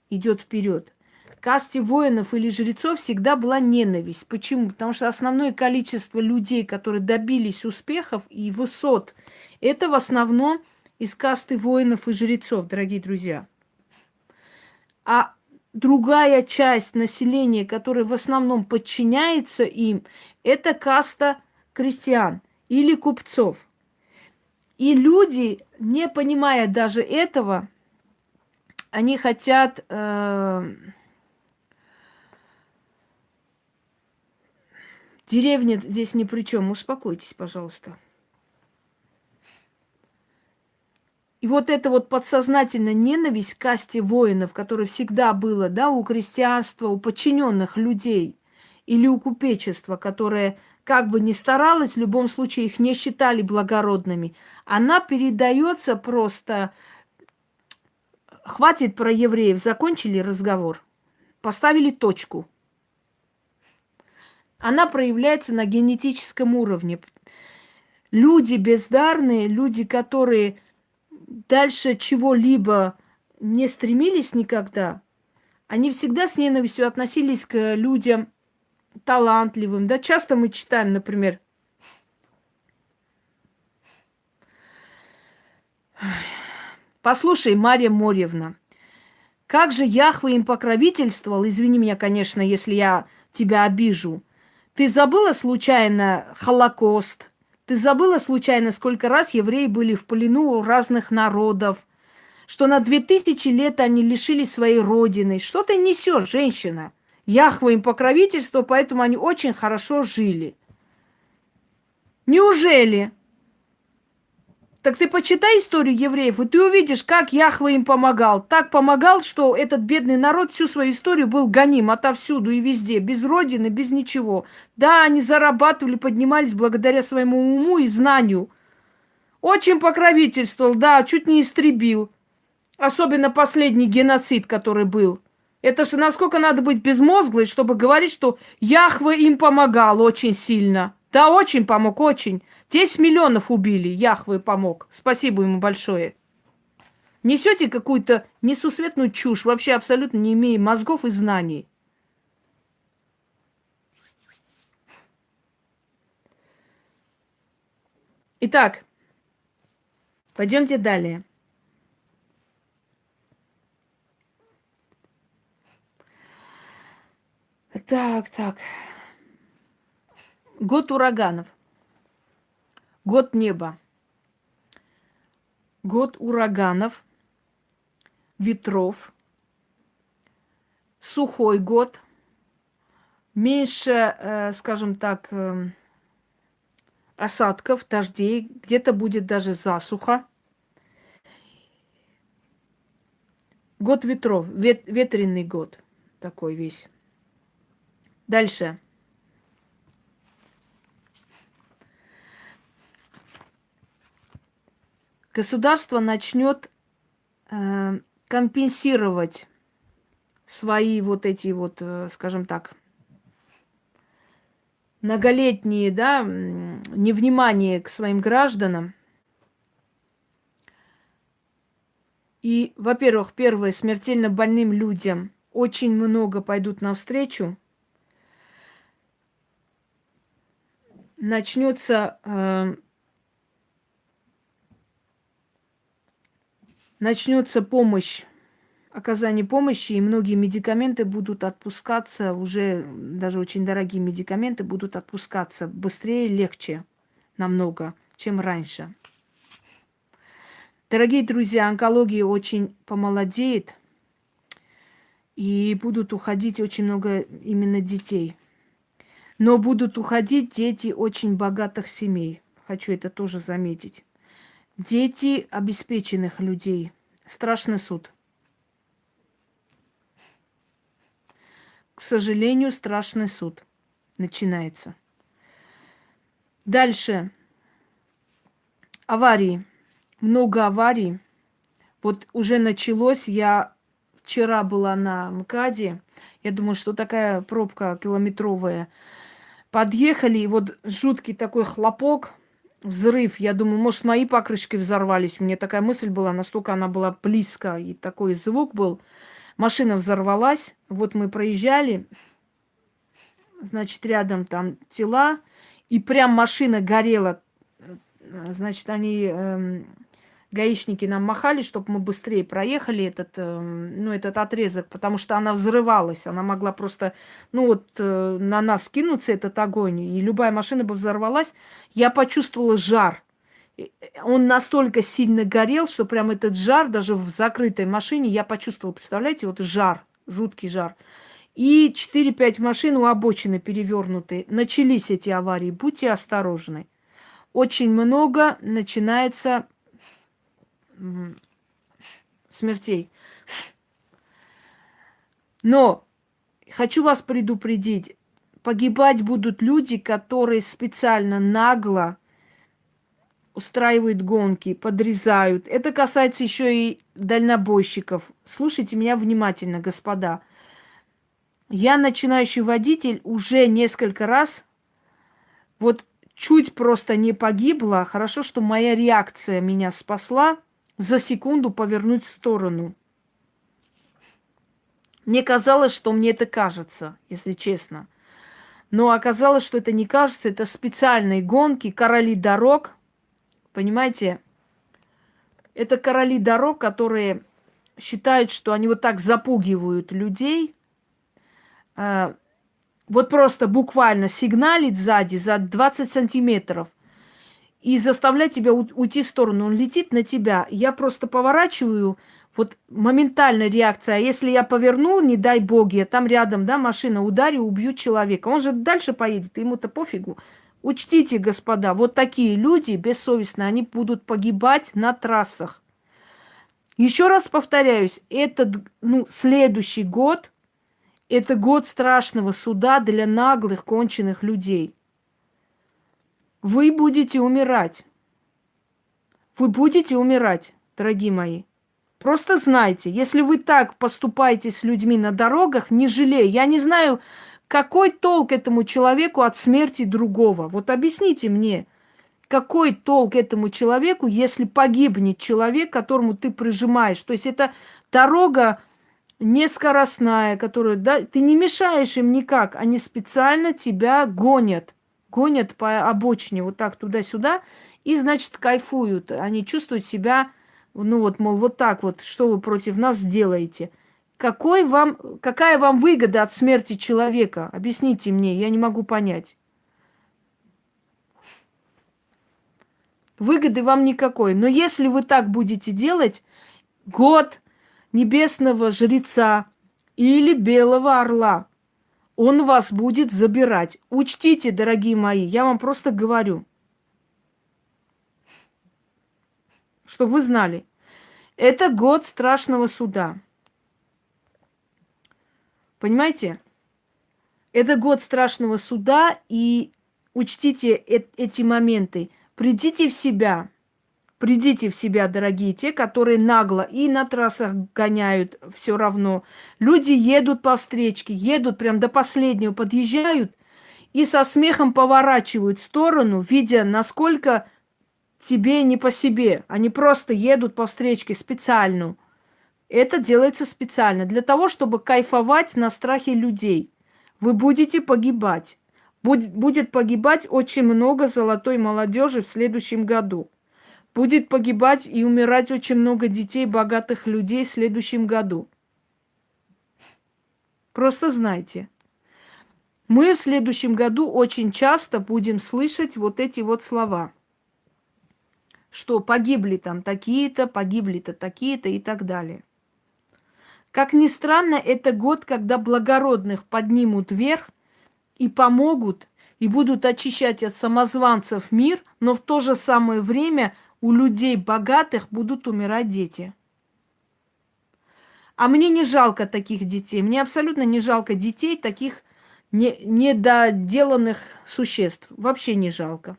S1: идет вперед. Касте воинов или жрецов всегда была ненависть. Почему? Потому что основное количество людей, которые добились успехов и высот, это в основном из касты воинов и жрецов, дорогие друзья. А другая часть населения, которая в основном подчиняется им, это каста крестьян или купцов. И люди, не понимая даже этого, они хотят... Деревня здесь ни при чем. Успокойтесь, пожалуйста. И вот эта вот подсознательная ненависть к касте воинов, которая всегда была, да, у крестьянства, у подчиненных людей или у купечества, которое как бы ни старалось, в любом случае их не считали благородными, она передается просто... Хватит про евреев, закончили разговор, поставили точку. Она проявляется на генетическом уровне. Люди бездарные, люди, которые дальше чего-либо не стремились никогда, они всегда с ненавистью относились к людям талантливым. Да, часто мы читаем, например, послушай, Марья Морьевна, как же Яхве им покровительствовал, извини меня, конечно, если я тебя обижу. Ты забыла случайно Холокост? Ты забыла случайно, сколько раз евреи были в плену у разных народов? Что на 2000 лет они лишились своей родины? Что ты несешь, женщина? Яхве им покровительство, поэтому они очень хорошо жили. Неужели? Так ты почитай историю евреев, и ты увидишь, как Яхве им помогал. Так помогал, что этот бедный народ всю свою историю был гоним отовсюду и везде, без родины, без ничего. Да, они зарабатывали, поднимались благодаря своему уму и знанию. Очень покровительствовал, да, чуть не истребил. Особенно последний геноцид, который был. Это же насколько надо быть безмозглой, чтобы говорить, что Яхве им помогал очень сильно. Да, очень помог, очень. 10 миллионов убили, Яхве помог. Спасибо ему большое. Несете какую-то несусветную чушь, вообще абсолютно не имея мозгов и знаний. Итак, пойдемте далее. Так. Год ураганов. Год неба. Год ураганов, ветров, сухой год, меньше, скажем так, осадков, дождей, где-то будет даже засуха. Год ветров, ветреный год такой весь. Дальше. Государство начнет компенсировать свои вот эти вот, скажем так, многолетние, да, невнимание к своим гражданам. И, во-первых, первое, смертельно больным людям очень много пойдут навстречу. Начнется помощь, оказание помощи, и многие медикаменты будут отпускаться, уже даже очень дорогие медикаменты будут отпускаться быстрее, легче намного, чем раньше. Дорогие друзья, онкология очень помолодеет, и будут уходить очень много именно детей. Но будут уходить дети очень богатых семей. Хочу это тоже заметить. Дети обеспеченных людей. Страшный суд. К сожалению, страшный суд начинается. Дальше. Аварии. Много аварий. Вот уже началось. Я вчера была на МКАДе. Я думаю, что такая пробка километровая. Подъехали, и вот жуткий такой хлопок, взрыв. Я думаю, может, мои покрышки взорвались. У меня такая мысль была, настолько она была близко, и такой звук был. Машина взорвалась. Вот мы проезжали, значит, рядом там тела, и прям машина горела. Значит, они, гаишники, нам махали, чтобы мы быстрее проехали этот отрезок, потому что она взрывалась. Она могла просто, на нас кинуться, этот огонь, и любая машина бы взорвалась. Я почувствовала жар. Он настолько сильно горел, что прям этот жар, даже в закрытой машине, я почувствовала, представляете, вот жар, жуткий жар. И 4-5 машин у обочины перевернуты. Начались эти аварии. Будьте осторожны. Очень много начинается смертей. Но хочу вас предупредить. Погибать будут люди, которые специально нагло устраивают гонки, подрезают. Это касается еще и дальнобойщиков. Слушайте меня внимательно, господа. Я начинающий водитель уже несколько раз вот чуть просто не погибла. Хорошо, что моя реакция меня спасла за секунду повернуть в сторону. Мне казалось, что мне это кажется, если честно. Но оказалось, что это не кажется, это специальные гонки, короли дорог. Понимаете? Это короли дорог, которые считают, что они вот так запугивают людей. Вот просто буквально сигналить сзади за 20 сантиметров и заставлять тебя уйти в сторону. Он летит на тебя. Я просто поворачиваю, вот моментальная реакция. А если я поверну, не дай бог, я там рядом, да, машина, ударю, убью человека. Он же дальше поедет, ему-то пофигу. Учтите, господа, вот такие люди бессовестные, они будут погибать на трассах. Еще раз повторяюсь, следующий год – это год страшного суда для наглых, конченых людей. Вы будете умирать. Вы будете умирать, дорогие мои. Просто знайте, если вы так поступаете с людьми на дорогах, не жалея. Я не знаю, какой толк этому человеку от смерти другого. Вот объясните мне, какой толк этому человеку, если погибнет человек, которому ты прижимаешь. То есть это дорога не скоростная, которую, да, ты не мешаешь им никак. Они специально тебя гонят. Гонят по обочине вот так туда-сюда и, значит, кайфуют. Они чувствуют себя, мол, вот так вот, что вы против нас сделаете. Какая вам выгода от смерти человека? Объясните мне, я не могу понять. Выгоды вам никакой. Но если вы так будете делать, год небесного жреца или белого орла, Он вас будет забирать. Учтите, дорогие мои, я вам просто говорю, чтобы вы знали. Это год страшного суда. Понимаете? Это год страшного суда, и учтите эти моменты. Придите в себя. Придите в себя, дорогие, те, которые нагло и на трассах гоняют все равно. Люди едут по встречке, едут прям до последнего, подъезжают и со смехом поворачивают в сторону, видя, насколько тебе не по себе. Они просто едут по встречке специально. Это делается специально для того, чтобы кайфовать на страхе людей. Вы будете погибать. Будет погибать очень много золотой молодежи в следующем году. Будет погибать и умирать очень много детей, богатых людей в следующем году. Просто знайте. Мы в следующем году очень часто будем слышать вот эти вот слова. Что погибли там такие-то, погибли-то такие-то и так далее. Как ни странно, это год, когда благородных поднимут вверх и помогут, и будут очищать от самозванцев мир, но в то же самое время у людей богатых будут умирать дети. А мне не жалко таких детей. Мне абсолютно не жалко детей, таких недоделанных существ. Вообще не жалко.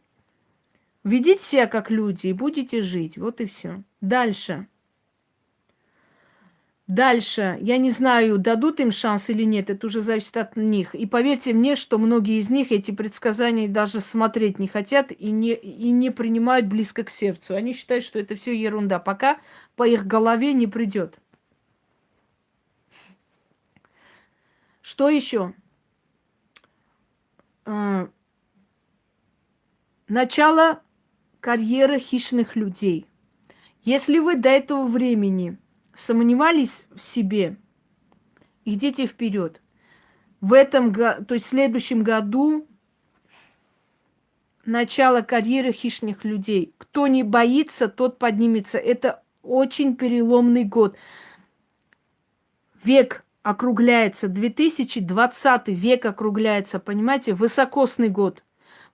S1: Ведите себя как люди и будете жить. Вот и все. Дальше. Дальше. Я не знаю, дадут им шанс или нет. Это уже зависит от них. И поверьте мне, что многие из них эти предсказания даже смотреть не хотят и не принимают близко к сердцу. Они считают, что это все ерунда, пока по их голове не придет. Что еще? Начало карьеры хищных людей. Если вы до этого времени сомневались в себе, идите вперед. В этом году, то есть в следующем году, начало карьеры хищных людей. Кто не боится, тот поднимется. Это очень переломный год. Век округляется, 2020 век округляется, понимаете, высокосный год.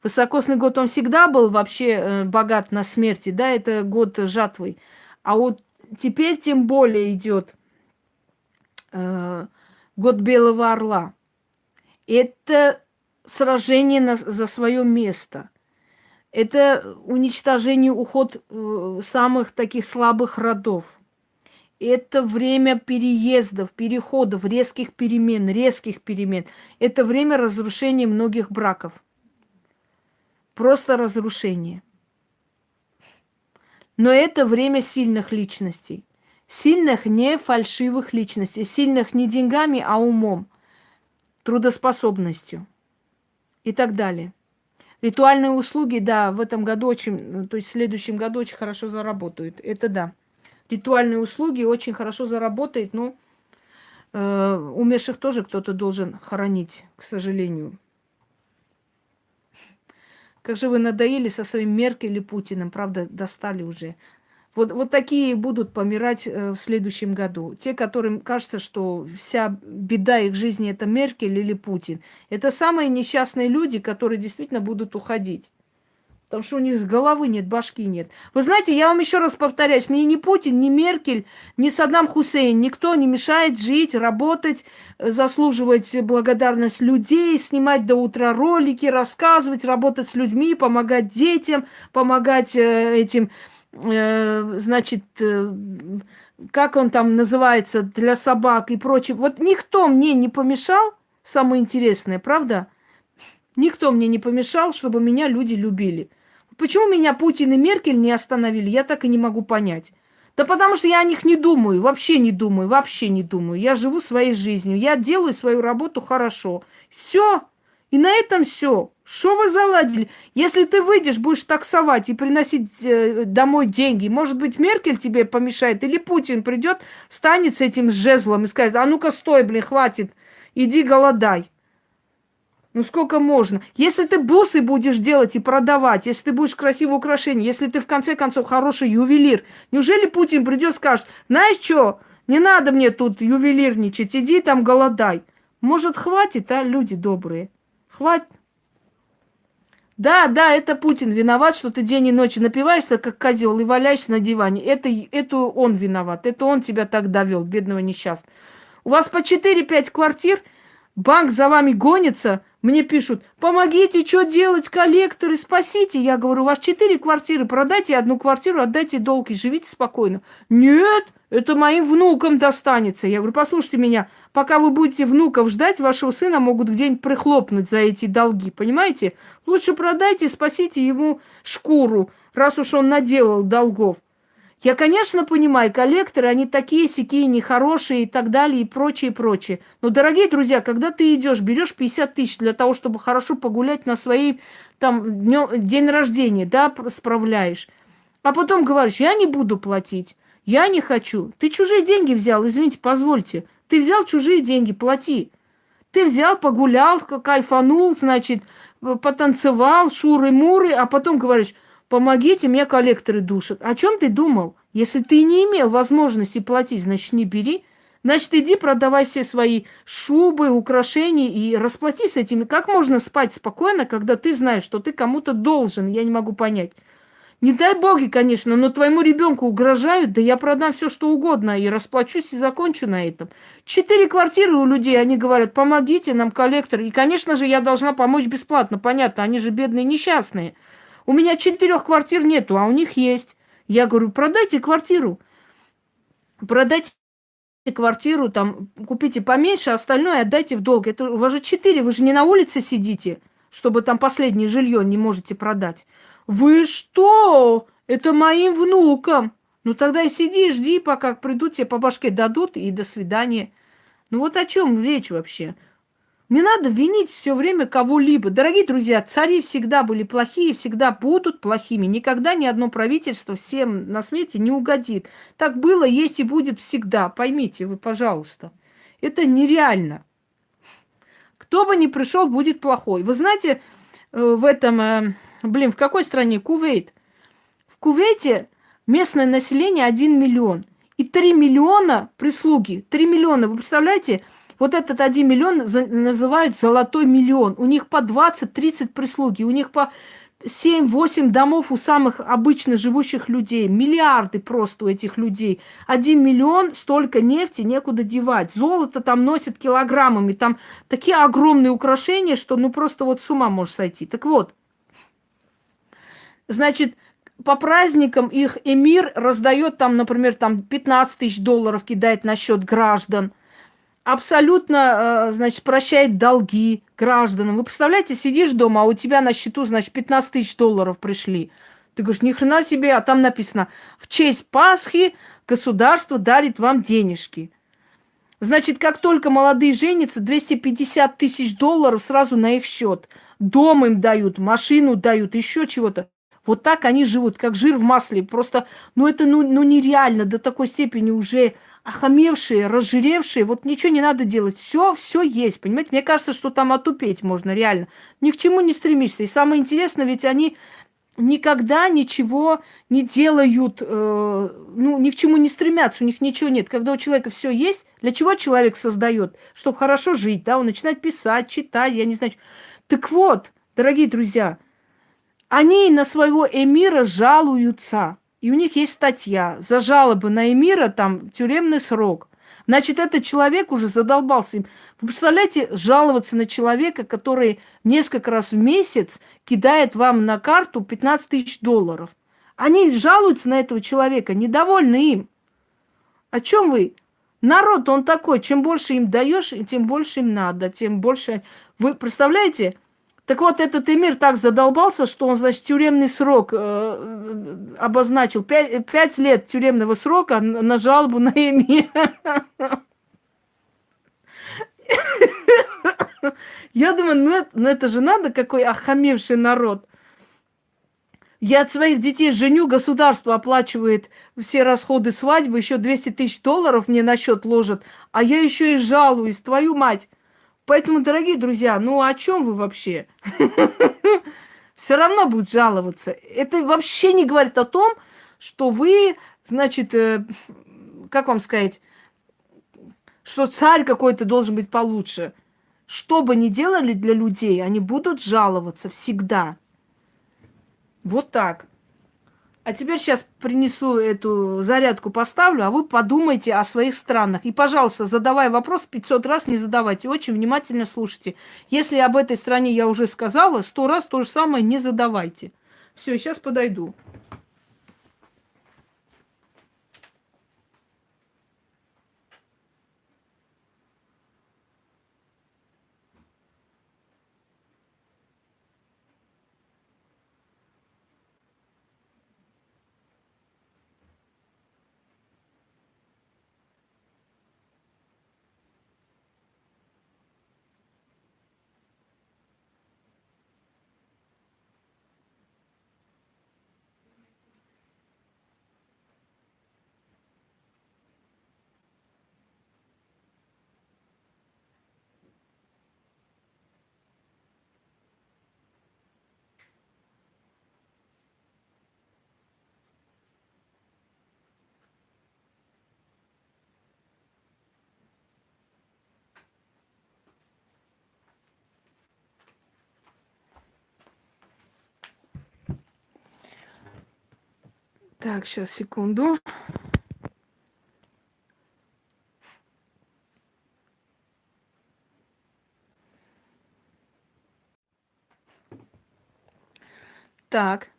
S1: Высокосный год, он всегда был вообще богат на смерти, да, это год жатвы. А вот теперь тем более идет год Белого Орла. Это сражение за свое место. Это уничтожение, уход самых таких слабых родов. Это время переездов, переходов, резких перемен. Это время разрушения многих браков. Просто разрушение. Но это время сильных личностей. Сильных, не фальшивых личностей. Сильных не деньгами, а умом, трудоспособностью и так далее. Ритуальные услуги, да, в этом году очень, то есть в следующем году очень хорошо заработают. Это да. Ритуальные услуги очень хорошо заработают, но умерших тоже кто-то должен хоронить, к сожалению. Как же вы надоели со своим Меркель и Путиным, правда, достали уже. Вот такие будут помирать в следующем году. Те, которым кажется, что вся беда их жизни – это Меркель или Путин. Это самые несчастные люди, которые действительно будут уходить. Потому что у них с головы нет, башки нет. Вы знаете, я вам еще раз повторяюсь, мне ни Путин, ни Меркель, ни Саддам Хусейн, никто не мешает жить, работать, заслуживать благодарность людей, снимать до утра ролики, рассказывать, работать с людьми, помогать детям, помогать этим, значит, как он там называется, для собак и прочее. Вот никто мне не помешал, самое интересное, правда? Никто мне не помешал, чтобы меня люди любили. Почему меня Путин и Меркель не остановили, я так и не могу понять. Да потому что я о них не думаю, вообще не думаю. Я живу своей жизнью, я делаю свою работу хорошо. Все. И на этом все. Что вы заладили? Если ты выйдешь, будешь таксовать и приносить домой деньги, может быть, Меркель тебе помешает, или Путин придет, встанет с этим жезлом и скажет: а ну-ка стой, блин, хватит, иди голодай. Ну сколько можно? Если ты бусы будешь делать и продавать, если ты будешь красивые украшения, если ты в конце концов хороший ювелир, неужели Путин придет и скажет: знаешь что, не надо мне тут ювелирничать, иди там голодай. Может, хватит, а, люди добрые? Хватит. Да, да, это Путин виноват, что ты день и ночь напиваешься, как козел, и валяешься на диване. Это он виноват. Это он тебя так довел, бедного несчастного. У вас по 4-5 квартир, банк за вами гонится, мне пишут, помогите, что делать, коллекторы, спасите. Я говорю, у вас 4 квартиры, продайте одну квартиру, отдайте долг и живите спокойно. Нет, это моим внукам достанется. Я говорю, послушайте меня, пока вы будете внуков ждать, вашего сына могут где-нибудь прихлопнуть за эти долги, понимаете? Лучше продайте, спасите ему шкуру, раз уж он наделал долгов. Я, конечно, понимаю, коллекторы, они такие-сякие, нехорошие и так далее, и прочее, прочее. Но, дорогие друзья, когда ты идешь, берешь 50 тысяч для того, чтобы хорошо погулять на своей там день рождения, да, справляешь, а потом говоришь, я не буду платить, я не хочу. Ты чужие деньги взял, извините, позвольте. Ты взял чужие деньги, плати. Ты взял, погулял, кайфанул, значит, потанцевал, шуры-муры, а потом говоришь, помогите, мне коллекторы душат. О чем ты думал? Если ты не имел возможности платить, значит, не бери. Значит, иди продавай все свои шубы, украшения и расплатись с этими. Как можно спать спокойно, когда ты знаешь, что ты кому-то должен? Я не могу понять. Не дай боги, конечно, но твоему ребенку угрожают, да я продам все, что угодно, и расплачусь, и закончу на этом. 4 квартиры у людей, они говорят, помогите нам, коллектор. И, конечно же, я должна помочь бесплатно, понятно, они же бедные, несчастные. У меня 4 квартир нету, а у них есть. Я говорю, продайте квартиру. Продайте квартиру, там, купите поменьше, а остальное отдайте в долг. Это у вас же 4, вы же не на улице сидите, чтобы там последнее жилье не можете продать. Вы что? Это моим внукам. Ну тогда и сиди, жди, пока придут, тебе по башке дадут, и до свидания. Ну вот о чем речь вообще? Не надо винить все время кого-либо. Дорогие друзья, цари всегда были плохие, всегда будут плохими. Никогда ни одно правительство всем на свете не угодит. Так было, есть и будет всегда. Поймите вы, пожалуйста. Это нереально. Кто бы ни пришел, будет плохой. Вы знаете, в этом, в какой стране? Кувейт. В Кувейте местное население 1 миллион. И 3 миллиона прислуги. 3 миллиона, вы представляете? Вот этот 1 миллион называют золотой миллион. У них по 20-30 прислуги, у них по 7-8 домов у самых обычно живущих людей. Миллиарды просто у этих людей. 1 миллион, столько нефти, некуда девать. Золото там носят килограммами. Там такие огромные украшения, что ну просто вот с ума можешь сойти. Так вот, значит, по праздникам их эмир раздает там, например, там 15 тысяч долларов кидает на счет граждан. Абсолютно, значит, прощает долги гражданам. Вы представляете, сидишь дома, а у тебя на счету, значит, 15 тысяч долларов пришли. Ты говоришь, ни хрена себе, а там написано, в честь Пасхи государство дарит вам денежки. Значит, как только молодые женятся, 250 тысяч долларов сразу на их счет. Дом им дают, машину дают, еще чего-то. Вот так они живут, как жир в масле. Просто, ну это нереально, до такой степени уже охамевшие, разжиревшие. Вот ничего не надо делать, все есть, понимаете? Мне кажется, что там отупеть можно, реально. Ни к чему не стремишься. И самое интересное, ведь они никогда ничего не делают, ни к чему не стремятся, у них ничего нет. Когда у человека все есть, для чего человек создает? Чтобы хорошо жить, да, он начинает писать, читать, я не знаю. Так вот, дорогие друзья, они на своего эмира жалуются. И у них есть статья. За жалобы на эмира там тюремный срок. Значит, этот человек уже задолбался им. Вы представляете, жаловаться на человека, который несколько раз в месяц кидает вам на карту 15 тысяч долларов. Они жалуются на этого человека, недовольны им. О чем вы? Народ, он такой, чем больше им даешь, тем больше им надо, тем больше... Вы представляете? Так вот, этот эмир так задолбался, что он, значит, тюремный срок обозначил. 5 лет тюремного срока на жалобу на эмира. Я думаю, это же надо, какой охамевший народ. Я от своих детей женю, государство оплачивает все расходы свадьбы, еще 200 тысяч долларов мне на счет ложат, а я еще и жалуюсь, твою мать. Поэтому, дорогие друзья, ну о чем вы вообще? Все равно будут жаловаться. Это вообще не говорит о том, что вы, значит, как вам сказать, что царь какой-то должен быть получше. Что бы ни делали для людей, они будут жаловаться всегда. Вот так. А теперь сейчас принесу эту зарядку, поставлю, а вы подумайте о своих странах. И, пожалуйста, задавая вопрос, 500 раз не задавайте. Очень внимательно слушайте. Если об этой стране я уже сказала, 100 раз то же самое не задавайте. Все, сейчас подойду. Так, сейчас, секунду. Так.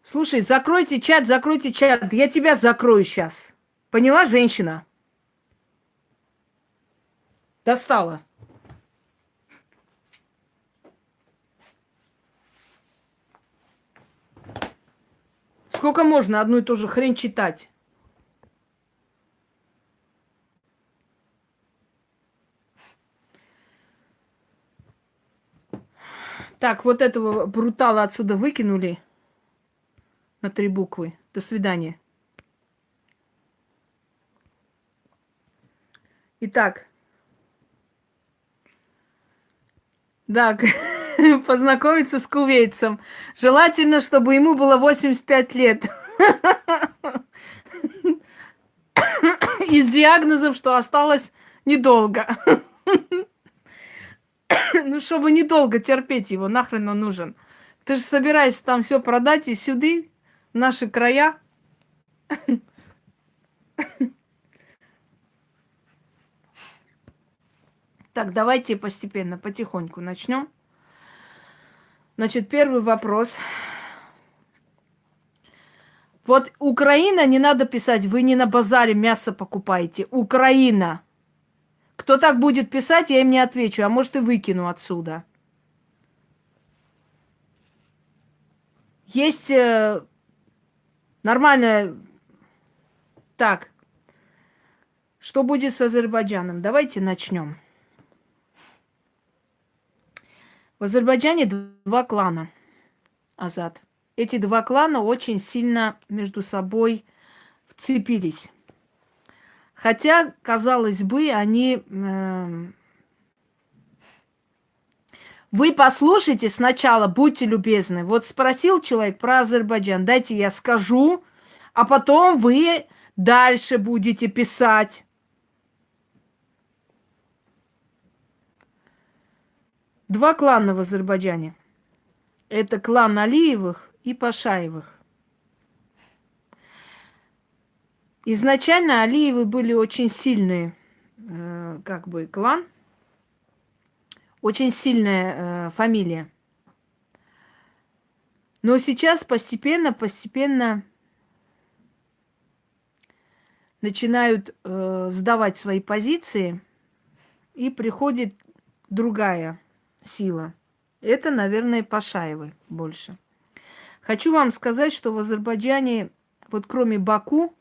S1: Слушай, закройте чат, закройте чат. Я тебя закрою сейчас. Поняла, женщина? Достала. Сколько можно одну и ту же хрень читать? Так, вот этого брутала отсюда выкинули на 3 буквы. До свидания. Итак. Да, познакомиться с кувейцем. Желательно, чтобы ему было 85 лет. И с диагнозом, что осталось недолго. Ну, чтобы недолго терпеть его, нахрен он нужен. Ты же собираешься там все продать и сюда, в наши края. Так, давайте постепенно, потихоньку начнем. Значит, первый вопрос. Вот Украина, не надо писать, вы не на базаре мясо покупаете. Украина. Кто так будет писать, я им не отвечу, а может и выкину отсюда. Есть нормальная... Так, что будет с Азербайджаном? Давайте начнем. В Азербайджане 2 клана, Азат. Эти 2 клана очень сильно между собой вцепились. Хотя, казалось бы, они... Вы послушайте сначала, будьте любезны. Вот спросил человек про Азербайджан, дайте я скажу, а потом вы дальше будете писать. Два клана в Азербайджане. Это клан Алиевых и Пашаевых. Изначально Алиевы были очень сильные, клан, очень сильная фамилия. Но сейчас постепенно начинают сдавать свои позиции, и приходит другая сила. Это, наверное, Пашаевы больше. Хочу вам сказать, что в Азербайджане, вот кроме Баку,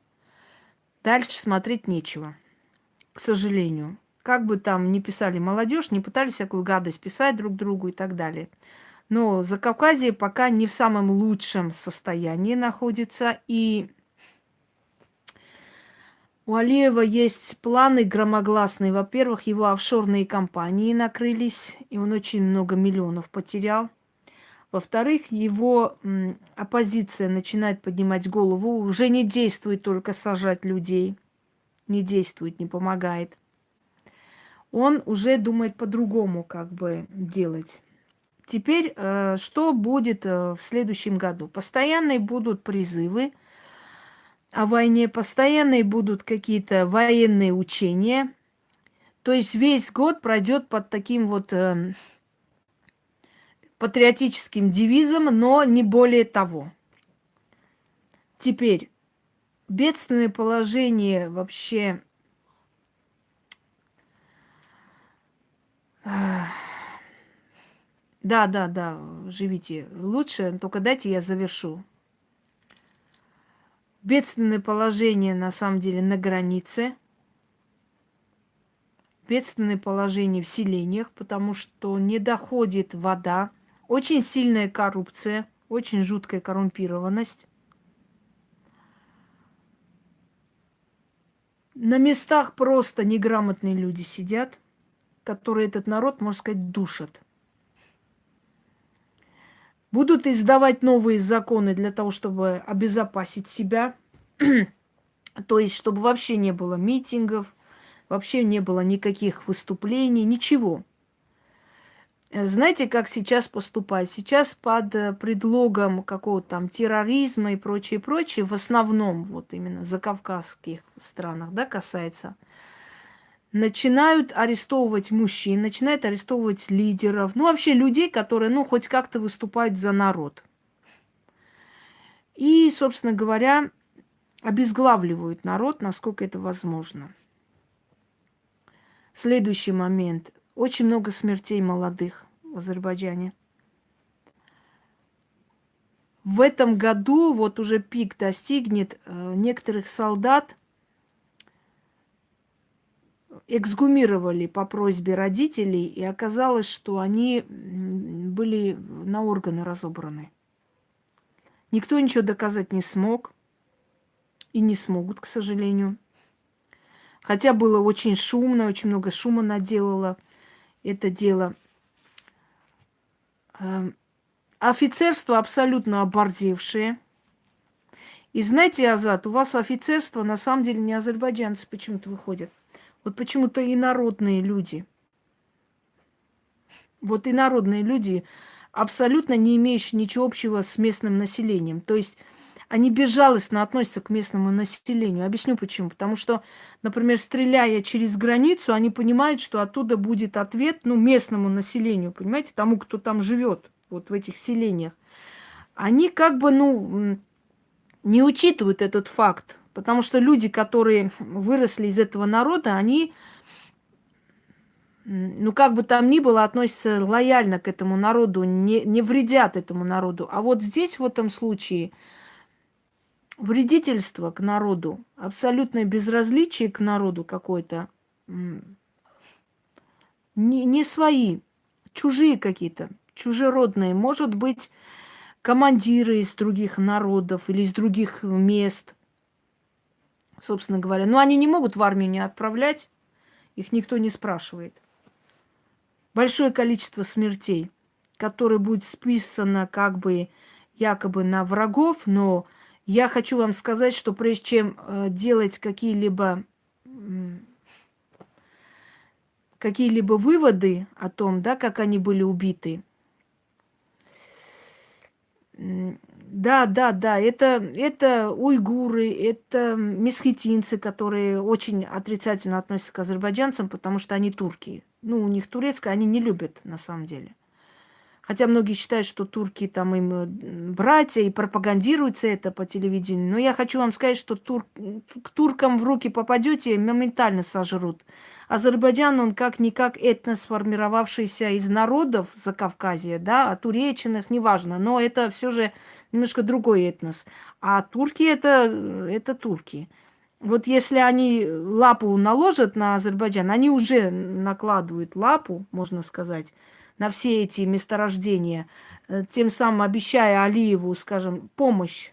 S1: дальше смотреть нечего, к сожалению. Как бы там ни писали молодежь, не пытались всякую гадость писать друг другу и так далее. Но Закавказье пока не в самом лучшем состоянии находится. И у Алиева есть планы громогласные. Во-первых, его офшорные компании накрылись, и он очень много миллионов потерял. Во-вторых, его оппозиция начинает поднимать голову, уже не действует только сажать людей, не действует, не помогает. он уже думает по-другому, как бы делать. Теперь, что будет в следующем году? Постоянные будут призывы о войне, постоянные будут какие-то военные учения. То есть весь год пройдет под таким вот патриотическим девизом, но не более того. Теперь, бедственное положение вообще... Да, живите лучше, только дайте я завершу. Бедственное положение, на самом деле, на границе. Бедственное положение в селениях, потому что не доходит вода. Очень сильная коррупция, очень жуткая коррумпированность. На местах просто неграмотные люди сидят, которые этот народ, можно сказать, душат. Будут издавать новые законы для того, чтобы обезопасить себя. То есть, чтобы вообще не было митингов, вообще не было никаких выступлений, ничего. Знаете, как сейчас поступать? Сейчас под предлогом какого-то там терроризма и прочее, прочее, в основном вот именно закавказских странах, да, касается, начинают арестовывать мужчин, начинают арестовывать лидеров, ну вообще людей, которые, ну, хоть как-то выступают за народ. И, собственно говоря, обезглавливают народ, насколько это возможно. Следующий момент. Очень много смертей молодых в Азербайджане. В этом году вот уже пик достигнет. Некоторых солдат эксгумировали по просьбе родителей, и оказалось, что они были на органы разобраны. Никто ничего доказать не смог. И не смогут, к сожалению. Хотя было очень шумно, очень много шума наделало это дело. Офицерство абсолютно оборзевшее. И знаете, Азат, у вас офицерство на самом деле не азербайджанцы почему-то выходят. Вот почему-то инородные люди. Вот инородные люди, абсолютно не имеющие ничего общего с местным населением. То есть они безжалостно относятся к местному населению. Объясню почему. Потому что, например, стреляя через границу, они понимают, что оттуда будет ответ, ну, местному населению, понимаете, тому, кто там живет, вот в этих селениях. Они как бы, ну, не учитывают этот факт. Потому что люди, которые выросли из этого народа, они, ну, как бы там ни было, относятся лояльно к этому народу, не вредят этому народу. А вот здесь, в этом случае, вредительство к народу, абсолютное безразличие к народу какое-то, не свои, чужие какие-то, чужеродные. Может быть, командиры из других народов или из других мест, собственно говоря. Но они не могут в армию не отправлять, их никто не спрашивает. Большое количество смертей, которое будет списано как бы якобы на врагов, но я хочу вам сказать, что прежде чем делать какие-либо выводы о том, да, как они были убиты, да, это уйгуры, это месхетинцы, которые очень отрицательно относятся к азербайджанцам, потому что они турки. Ну, у них турецкое, они не любят на самом деле. Хотя многие считают, что турки там им братья, и пропагандируется это по телевидению. Но я хочу вам сказать, что к туркам в руки попадете, моментально сожрут. Азербайджан, он как-никак этнос, сформировавшийся из народов Закавказья, да, туреченных, неважно. Но это все же немножко другой этнос. А турки это турки. Вот если они лапу наложат на Азербайджан, они уже накладывают лапу, можно сказать, на все эти месторождения, тем самым обещая Алиеву, скажем, помощь.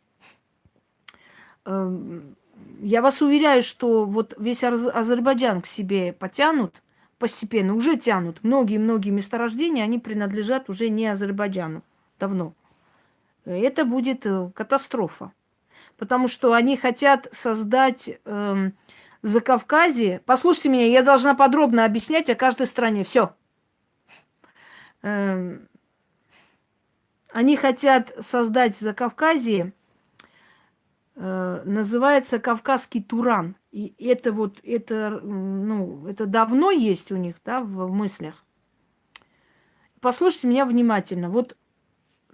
S1: Я вас уверяю, что вот весь Азербайджан к себе потянут, постепенно уже тянут. Многие-многие месторождения, они принадлежат уже не Азербайджану давно. Это будет катастрофа. Потому что они хотят создать Закавказье. Послушайте меня, я должна подробно объяснять о каждой стране. Все. Они хотят создать в Закавказье, называется Кавказский Туран. И это вот, это давно есть у них, да, в мыслях. Послушайте меня внимательно. Вот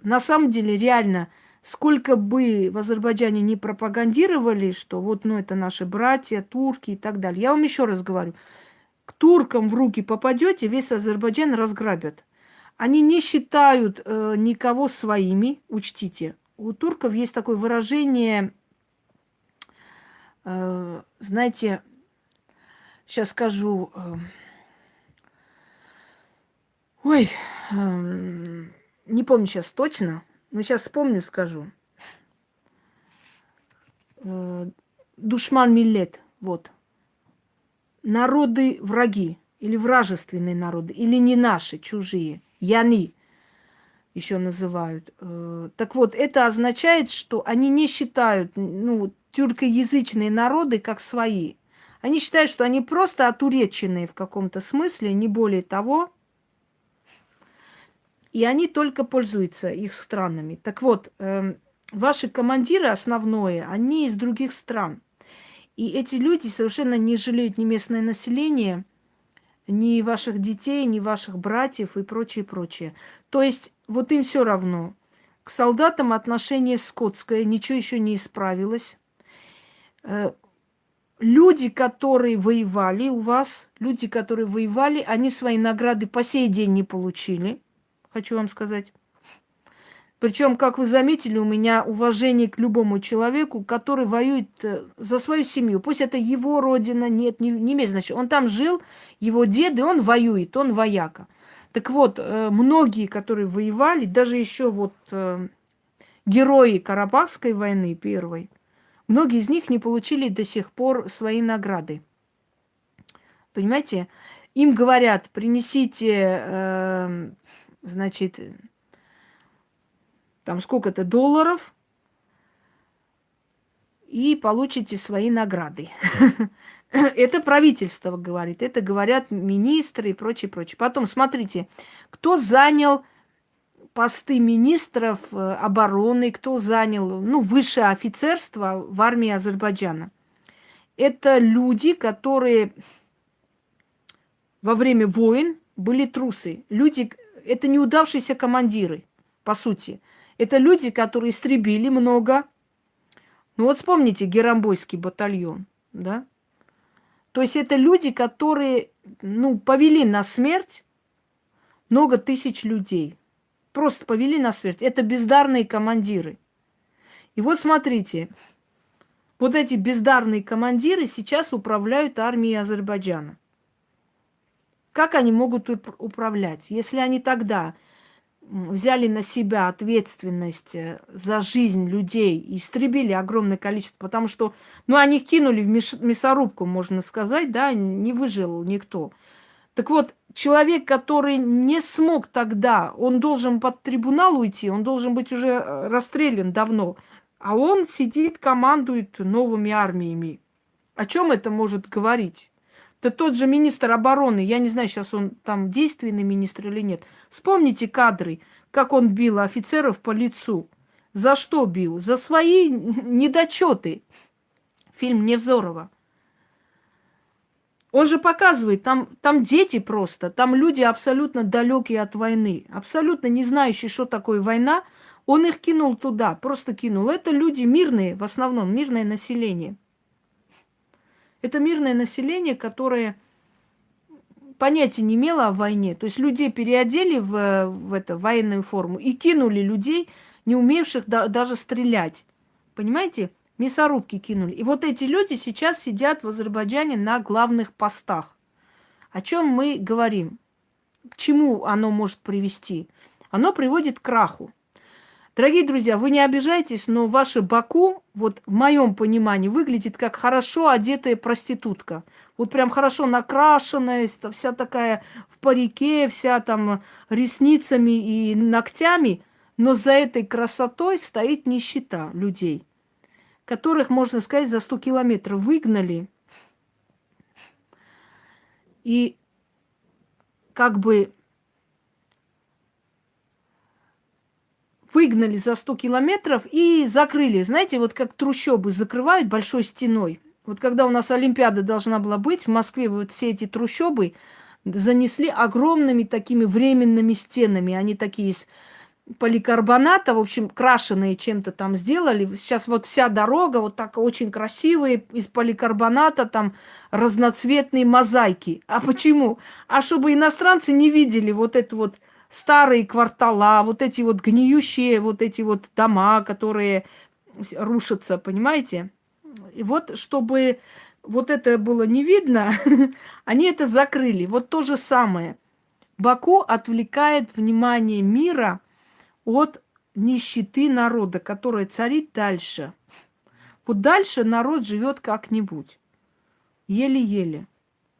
S1: на самом деле, реально, сколько бы в Азербайджане не пропагандировали, что вот, это наши братья, турки и так далее. Я вам еще раз говорю, к туркам в руки попадете, весь Азербайджан разграбят. Они не считают никого своими, учтите. У турков есть такое выражение, знаете, сейчас скажу, не помню сейчас точно, но сейчас вспомню, скажу. Душман миллет, вот. Народы враги, или вражественные народы, или не наши, чужие. Яни еще называют. Так вот, это означает, что они не считают, тюркоязычные народы как свои. Они считают, что они просто отуреченные в каком-то смысле, не более того. И они только пользуются их странами. Так вот, ваши командиры основное, они из других стран. И эти люди совершенно не жалеют ни местное население, ни ваших детей, ни ваших братьев и прочее, прочее. То есть вот им все равно. К солдатам отношение скотское, ничего еще не исправилось. Люди, которые воевали у вас, они свои награды по сей день не получили, хочу вам сказать. Причем, как вы заметили, у меня уважение к любому человеку, который воюет за свою семью. Пусть это его родина, не имеет значения. Он там жил, его дед, и он воюет, он вояка. Так вот, многие, которые воевали, даже еще герои Карабахской войны первой, многие из них не получили до сих пор свои награды. Понимаете? Им говорят, принесите, там сколько-то долларов и получите свои награды. Это правительство говорит, это говорят министры и прочее, прочее. Потом смотрите, кто занял посты министров обороны, кто занял, высшее офицерство в армии Азербайджана. Это люди, которые во время войн были трусы. Люди, это неудавшиеся командиры, по сути. Это люди, которые истребили много. Вот вспомните Герамбойский батальон, да? То есть это люди, которые, повели на смерть много тысяч людей. Просто повели на смерть. Это бездарные командиры. И вот смотрите, вот эти бездарные командиры сейчас управляют армией Азербайджана. Как они могут управлять, если они тогда взяли на себя ответственность за жизнь людей и истребили огромное количество, потому что, они их кинули в мясорубку, можно сказать, да, не выжил никто. Так вот, человек, который не смог тогда, он должен под трибунал уйти, он должен быть уже расстрелян давно, а он сидит, командует новыми армиями. О чем это может говорить? Да тот же министр обороны, я не знаю, сейчас он там действенный министр или нет. Вспомните кадры, как он бил офицеров по лицу. За что бил? За свои недочеты. Фильм Невзорова. Он же показывает, там дети просто, там люди абсолютно далекие от войны, абсолютно не знающие, что такое война. Он их кинул туда, просто кинул. Это люди мирные, в основном мирное население. Это мирное население, которое понятия не имело о войне. То есть людей переодели в военную форму и кинули людей, не умевших даже стрелять. Понимаете? Мясорубки кинули. И вот эти люди сейчас сидят в Азербайджане на главных постах. О чем мы говорим? К чему оно может привести? Оно приводит к краху. Дорогие друзья, вы не обижайтесь, но ваше Баку, вот в моем понимании, выглядит как хорошо одетая проститутка. Вот прям хорошо накрашенная, вся такая в парике, вся там ресницами и ногтями. Но за этой красотой стоит нищета людей, которых, можно сказать, за 100 километров выгнали. И как бы выгнали за 100 километров и закрыли. Знаете, вот как трущобы закрывают большой стеной. Вот когда у нас Олимпиада должна была быть, в Москве вот все эти трущобы занесли огромными такими временными стенами. Они такие из поликарбоната, в общем, крашеные чем-то там сделали. Сейчас вот вся дорога вот так очень красивая, из поликарбоната, там разноцветные мозаики. А почему? А чтобы иностранцы не видели вот это вот старые квартала, вот эти вот гниющие, вот эти вот дома, которые рушатся, понимаете? И вот, чтобы вот это было не видно, они это закрыли. Вот то же самое. Баку отвлекает внимание мира от нищеты народа, которая царит дальше. Вот дальше народ живет как-нибудь. Еле-еле.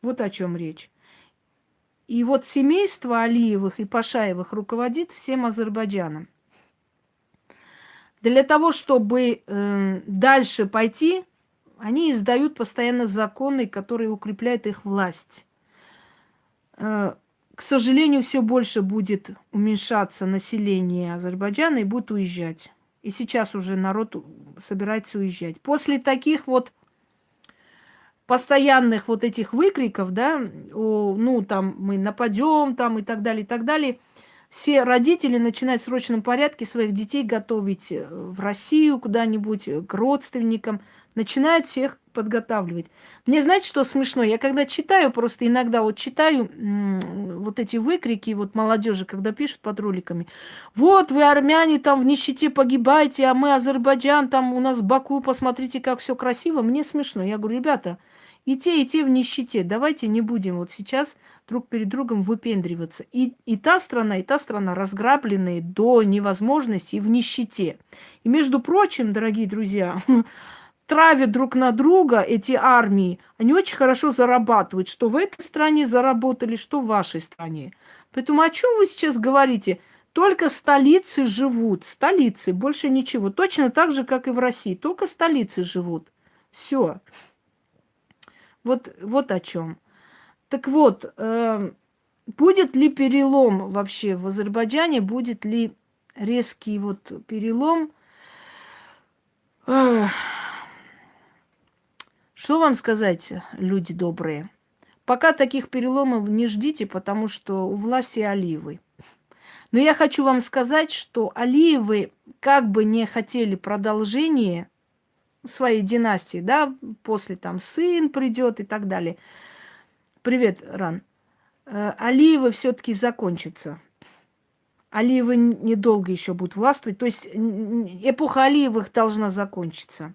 S1: Вот о чем речь. И вот семейство Алиевых и Пашаевых руководит всем Азербайджаном. Для того, чтобы дальше пойти, они издают постоянно законы, которые укрепляют их власть. К сожалению, все больше будет уменьшаться население Азербайджана и будет уезжать. И сейчас уже народ собирается уезжать. После таких вот постоянных вот этих выкриков, да, ну, там, мы нападем, там, и так далее, все родители начинают в срочном порядке своих детей готовить в Россию куда-нибудь, к родственникам, начинают всех подготавливать. Мне, знаете, что смешно? Я когда читаю, просто иногда вот читаю вот эти выкрики вот молодежи, когда пишут под роликами. Вот вы, армяне, там в нищете погибаете, а мы, Азербайджан, там у нас Баку, посмотрите, как все красиво. Мне смешно. Я говорю, ребята, и те в нищете. Давайте не будем вот сейчас друг перед другом выпендриваться. И та страна разграбленные до невозможности и в нищете. И, между прочим, дорогие друзья, травят друг на друга эти армии. Они очень хорошо зарабатывают. Что в этой стране заработали, что в вашей стране. Поэтому о чем вы сейчас говорите? Только столицы живут. Столицы, больше ничего. Точно так же, как и в России. Только столицы живут. Все. Вот о чем. Так вот, будет ли перелом вообще в Азербайджане? Будет ли резкий вот перелом? Что вам сказать, люди добрые? Пока таких переломов не ждите, потому что у власти Алиевы. Но я хочу вам сказать, что Алиевы как бы не хотели продолжения своей династии, да, после там сын придет и так далее. Привет, Ран. Алиевы все-таки закончатся. Алиевы недолго еще будут властвовать. То есть эпоха Алиевых должна закончиться.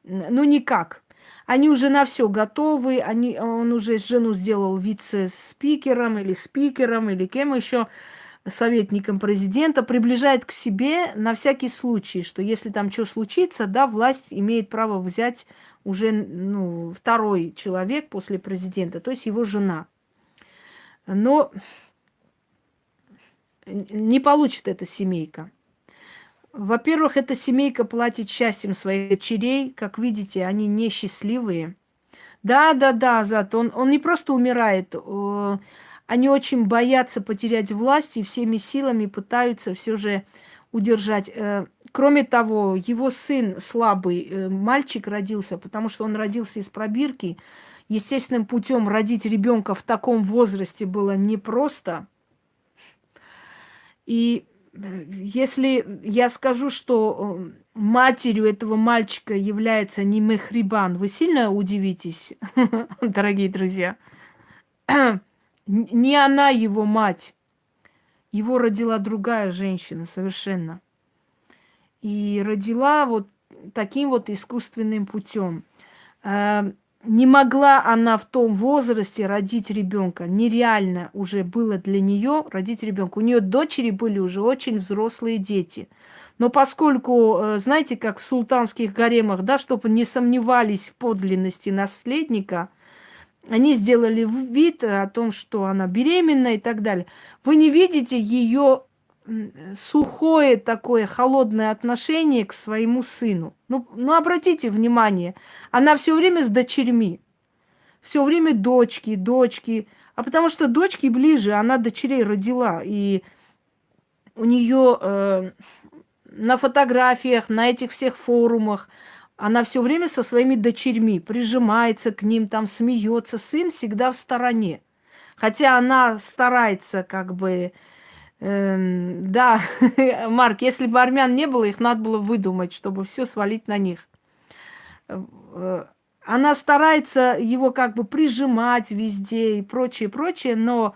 S1: Ну, никак. Они уже на все готовы. Он уже жену сделал вице-спикером или кем еще, советником президента. Приближает к себе на всякий случай, что если там что случится, да, власть имеет право взять уже второй человек после президента, то есть его жена. Но не получит эта семейка. Во-первых, эта семейка платит счастьем своих дочерей. Как видите, они несчастливые. Да, Азат, он не просто умирает. Они очень боятся потерять власть и всеми силами пытаются все же удержать. Кроме того, его сын слабый, мальчик родился, потому что он родился из пробирки. Естественным путем родить ребенка в таком возрасте было непросто. И если я скажу, что матерью этого мальчика является не Мехрибан, вы сильно удивитесь, дорогие друзья. Не она его мать. Его родила другая женщина совершенно. И родила вот таким вот искусственным путем. Не могла она в том возрасте родить ребенка. Нереально уже было для нее родить ребенка. У нее дочери были уже очень взрослые дети. Но поскольку, знаете, как в султанских гаремах, да, чтобы не сомневались в подлинности наследника, они сделали вид о том, что она беременна и так далее. Вы не видите ее сухое такое холодное отношение к своему сыну. Ну, обратите внимание, она все время с дочерьми. Все время дочки, дочки. А потому что дочки ближе, она дочерей родила. И у нее на фотографиях, на этих всех форумах, она все время со своими дочерьми прижимается к ним, там смеется. Сын всегда в стороне. Хотя она старается как бы... да, Марк, если бы армян не было, их надо было выдумать, чтобы все свалить на них. Э, Она старается его как бы прижимать везде и прочее, прочее, но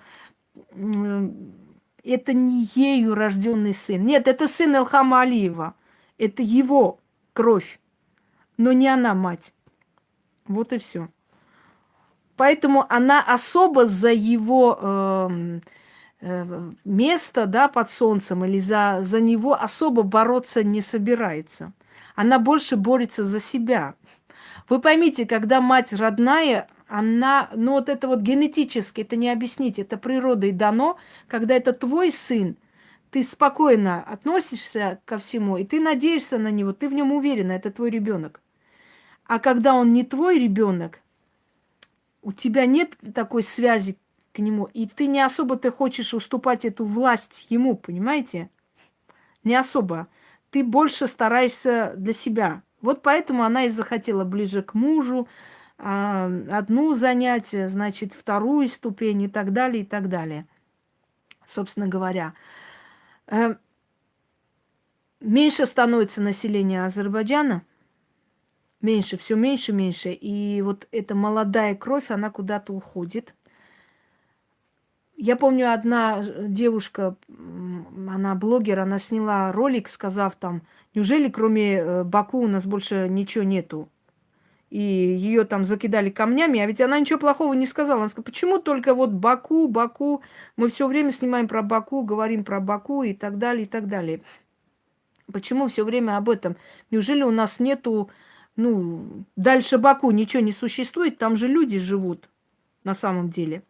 S1: это не ею рожденный сын. Нет, это сын Илхама Алиева. Это его кровь, но не она мать. Вот и все. Поэтому она особо за его место, да, под солнцем или за него особо бороться не собирается. Она больше борется за себя. Вы поймите, когда мать родная, она, ну вот это вот генетически, это не объяснить, это природой дано, когда это твой сын, ты спокойно относишься ко всему, и ты надеешься на него, ты в нем уверена, это твой ребенок. А когда он не твой ребенок, у тебя нет такой связи к нему, и ты не особо ты хочешь уступать эту власть ему, понимаете? Не особо. Ты больше стараешься для себя. Вот поэтому она и захотела ближе к мужу, одну занятие, значит, вторую ступень и так далее, и так далее. Собственно говоря. Меньше становится население Азербайджана, меньше, все меньше, меньше. И вот эта молодая кровь, она куда-то уходит. Я помню, одна девушка, она блогер, она сняла ролик, сказав там, неужели кроме Баку у нас больше ничего нету? И ее там закидали камнями, а ведь она ничего плохого не сказала. Она сказала, почему только вот Баку, Баку, мы все время снимаем про Баку, говорим про Баку и так далее, и так далее. Почему все время об этом? Неужели у нас нету, ну, дальше Баку ничего не существует, там же люди живут на самом деле.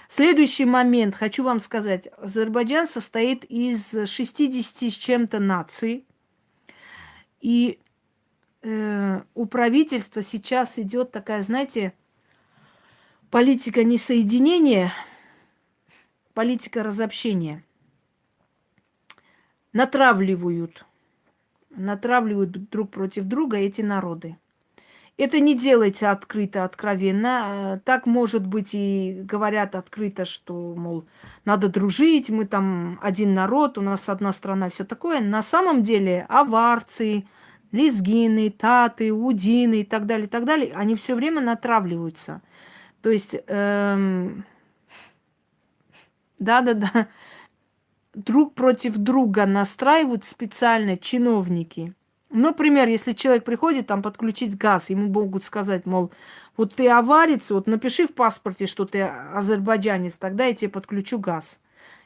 S1: Следующий момент, хочу вам сказать. Азербайджан состоит из 60 с чем-то наций. И у правительства сейчас идет такая, знаете, политика не соединения, политика разобщения. Натравливают друг против друга эти народы. Это не делается открыто, откровенно. Так, может быть, и говорят открыто, что, мол, надо дружить, мы там один народ, у нас одна страна, все такое. На самом деле аварцы, лезгины, таты, удины и так далее, они все время натравливаются. То есть, да-да-да, друг против друга настраивают специально чиновники. Например, если человек приходит там подключить газ, ему могут сказать, мол, вот ты аварец, вот напиши в паспорте, что ты азербайджанец, тогда я тебе подключу газ.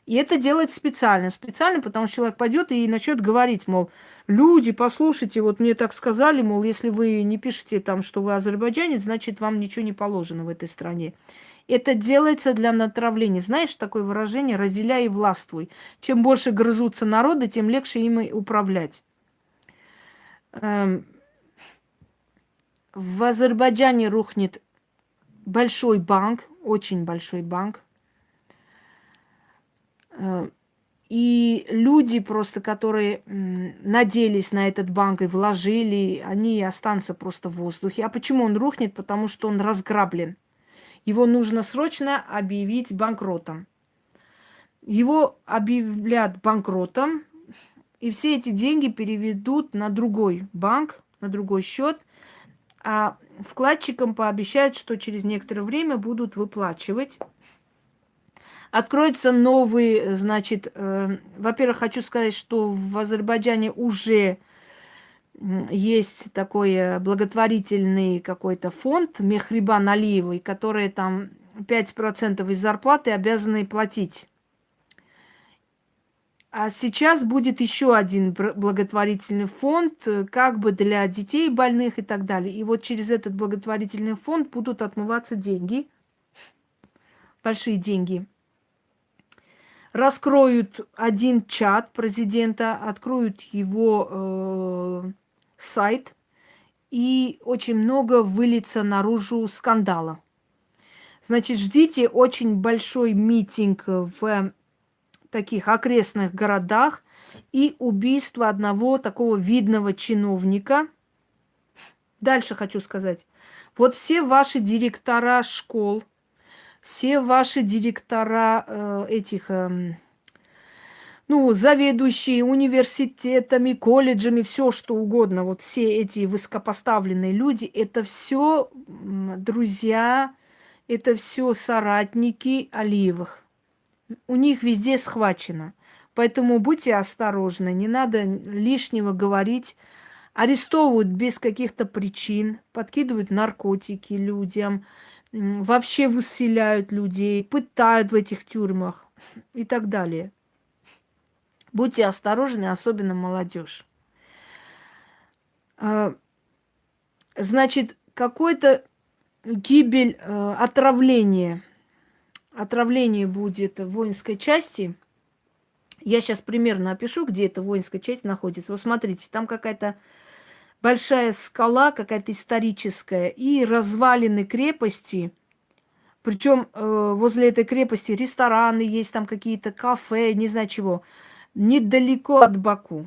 S1: И это делать специально. Специально, потому что человек пойдет и начнет говорить, мол, люди, послушайте, вот мне так сказали, мол, если вы не пишете там, что вы азербайджанец, значит, вам ничего не положено в этой стране. Это делается для натравления. Знаешь, такое выражение «разделяй и властвуй». Чем больше грызутся народы, тем легче им и управлять. В Азербайджане рухнет большой банк, очень большой банк. И люди просто, которые надеялись на этот банк и вложили, они останутся просто в воздухе. А почему он рухнет? Потому что он разграблен. Его нужно срочно объявить банкротом. Его объявляют банкротом, и все эти деньги переведут на другой банк, на другой счет, а вкладчикам пообещают, что через некоторое время будут выплачивать. Откроется новый, значит, во-первых, хочу сказать, что в Азербайджане уже есть такой благотворительный какой-то фонд Мехрибан Алиевой, который там 5% из зарплаты обязаны платить. А сейчас будет еще один благотворительный фонд, как бы для детей больных и так далее. И вот через этот благотворительный фонд будут отмываться деньги, большие деньги. Раскроют один чат президента, откроют его сайт, и очень много выльется наружу скандала. Значит, ждите очень большой митинг в таких окрестных городах и убийство одного такого видного чиновника. Дальше хочу сказать. Вот все ваши директора школ, все ваши директора ну, заведующие университетами, колледжами, все что угодно, вот все эти высокопоставленные люди, это все друзья, это все соратники Алиевых. У них везде схвачено. Поэтому будьте осторожны, не надо лишнего говорить. Арестовывают без каких-то причин, подкидывают наркотики людям, вообще выселяют людей, пытают в этих тюрьмах и так далее. Будьте осторожны, особенно молодежь. Значит, какой-то гибель, отравление будет в воинской части. Я сейчас примерно опишу, где эта воинская часть находится. Вот смотрите, там какая-то большая скала, какая-то историческая, и развалины крепости. Причем возле этой крепости рестораны есть, там какие-то кафе, не знаю чего. Недалеко от Баку.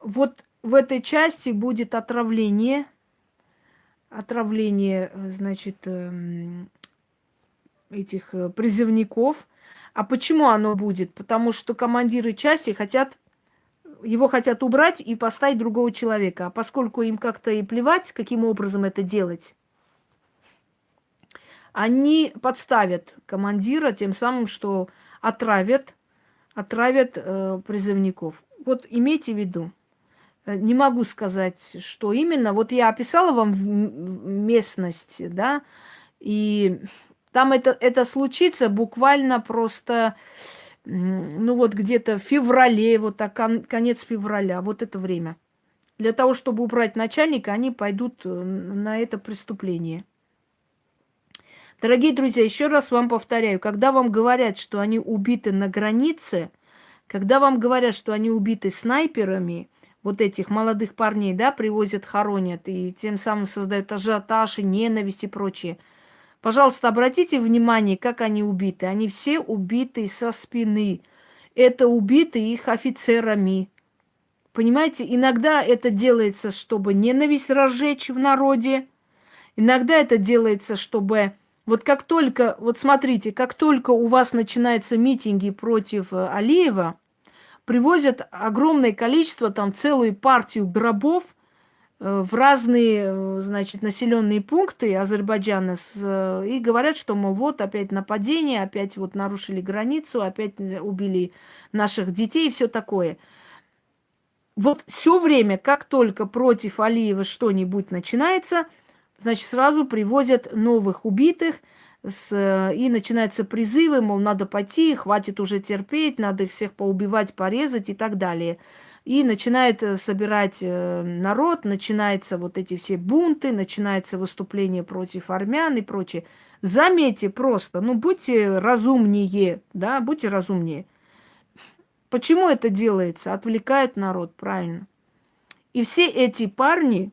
S1: Вот в этой части будет отравление, значит, этих призывников. А почему оно будет? Потому что командиры части его хотят убрать и поставить другого человека. А поскольку им как-то и плевать, каким образом это делать, они подставят командира тем самым, что отравят призывников. Вот имейте в виду. Не могу сказать, что именно. Вот я описала вам местность, да, и там это случится буквально просто, ну вот где-то в феврале, вот так, конец февраля, вот это время. Для того, чтобы убрать начальника, они пойдут на это преступление. Дорогие друзья, еще раз вам повторяю, когда вам говорят, что они убиты на границе, когда вам говорят, что они убиты снайперами, вот этих молодых парней, да, привозят, хоронят, и тем самым создают ажиотаж и ненависть и прочее. Пожалуйста, обратите внимание, как они убиты. Они все убиты со спины. Это убиты их офицерами. Понимаете, иногда это делается, чтобы ненависть разжечь в народе. Иногда это делается, чтобы... Вот как только, вот смотрите, как только у вас начинаются митинги против Алиева, привозят огромное количество, там целую партию гробов в разные, значит, населенные пункты Азербайджана и говорят, что, мол, вот опять нападение, опять вот нарушили границу, опять убили наших детей и все такое. Вот все время, как только против Алиева что-нибудь начинается, значит, сразу привозят новых убитых, и начинаются призывы, мол, надо пойти, хватит уже терпеть, надо их всех поубивать, порезать и так далее. И начинает собирать народ, начинаются вот эти все бунты, начинается выступление против армян и прочее. Заметьте просто, ну, будьте разумнее, да, будьте разумнее. Почему это делается? Отвлекает народ, правильно. И все эти парни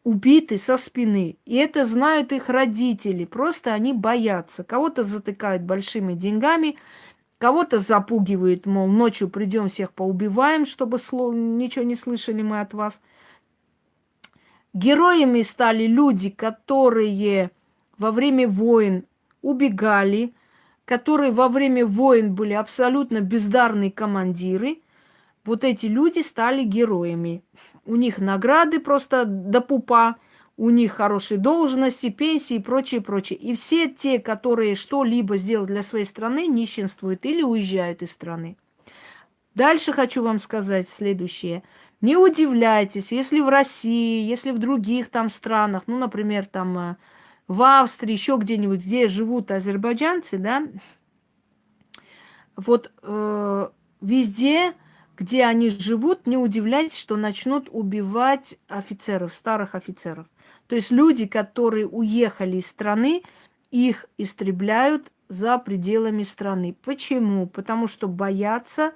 S1: убиты со спины. И это знают их родители. Просто они боятся. Кого-то затыкают большими деньгами, кого-то запугивают, мол, ночью придем, всех поубиваем, чтобы ничего не слышали мы от вас. Героями стали люди, которые во время войн убегали, которые во время войн были абсолютно бездарные командиры. Вот эти люди стали героями. У них награды просто до пупа, у них хорошие должности, пенсии и прочее, прочее. И все те, которые что-либо сделали для своей страны, нищенствуют или уезжают из страны. Дальше хочу вам сказать следующее. Не удивляйтесь, если в России, если в других там странах, ну, например, там в Австрии, еще где-нибудь, где живут азербайджанцы, да, вот везде, где они живут, не удивляйтесь, что начнут убивать офицеров, старых офицеров. То есть люди, которые уехали из страны, их истребляют за пределами страны. Почему? Потому что боятся,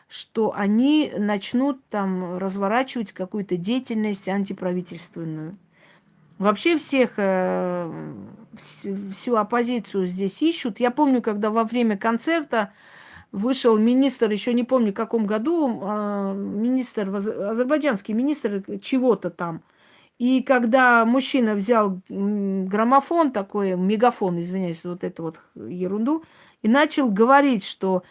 S1: что они начнут там разворачивать какую-то деятельность антиправительственную. Вообще всю оппозицию здесь ищут. Я помню, когда во время концерта вышел министр, еще не помню в каком году, азербайджанский министр чего-то там. И когда мужчина взял граммофон такой, мегафон, извиняюсь, вот эту вот ерунду, и начал говорить, что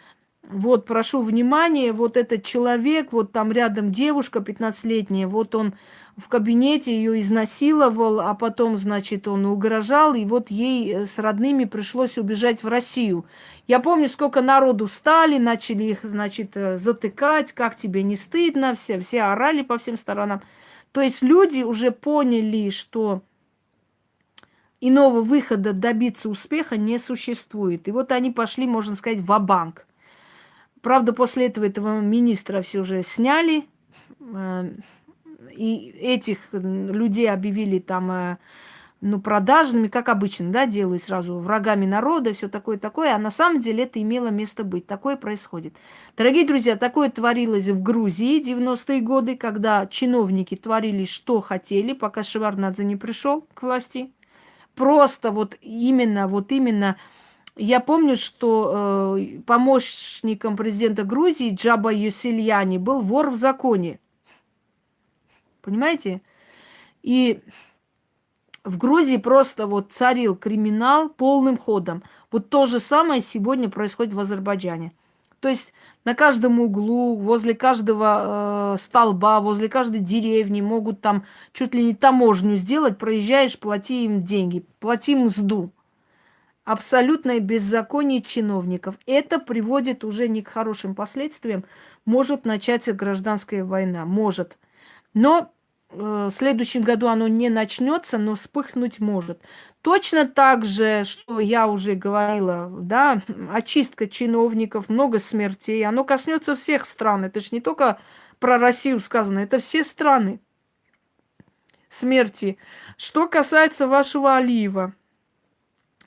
S1: вот, прошу внимания, вот этот человек, вот там рядом девушка 15-летняя, вот он в кабинете ее изнасиловал, а потом, значит, он угрожал, и вот ей с родными пришлось убежать в Россию. Я помню, сколько народу встали, начали их, значит, затыкать, как тебе не стыдно, все орали по всем сторонам. То есть люди уже поняли, что иного выхода добиться успеха не существует. И вот они пошли, можно сказать, ва-банк. Правда, после этого министра все же сняли, и этих людей объявили там, ну, продажными, как обычно, да, делают сразу врагами народа, все такое, а на самом деле это имело место быть. Такое происходит. Дорогие друзья, такое творилось в Грузии 90-е годы, когда чиновники творили, что хотели, пока Шеварднадзе не пришел к власти. Просто вот именно я помню, что помощником президента Грузии Джаба Юсильяни был вор в законе. Понимаете? И в Грузии просто вот царил криминал полным ходом. Вот то же самое сегодня происходит в Азербайджане. То есть на каждом углу, возле каждого столба, возле каждой деревни могут там чуть ли не таможню сделать, проезжаешь, плати им деньги, плати мзду. Абсолютное беззаконие чиновников. Это приводит уже не к хорошим последствиям. Может начаться гражданская война. Может. Но в следующем году оно не начнется, но вспыхнуть может. Точно так же, что я уже говорила, да, очистка чиновников, много смертей. Оно коснется всех стран. Это же не только про Россию сказано, это все страны. Смерти. Что касается вашего Алиева.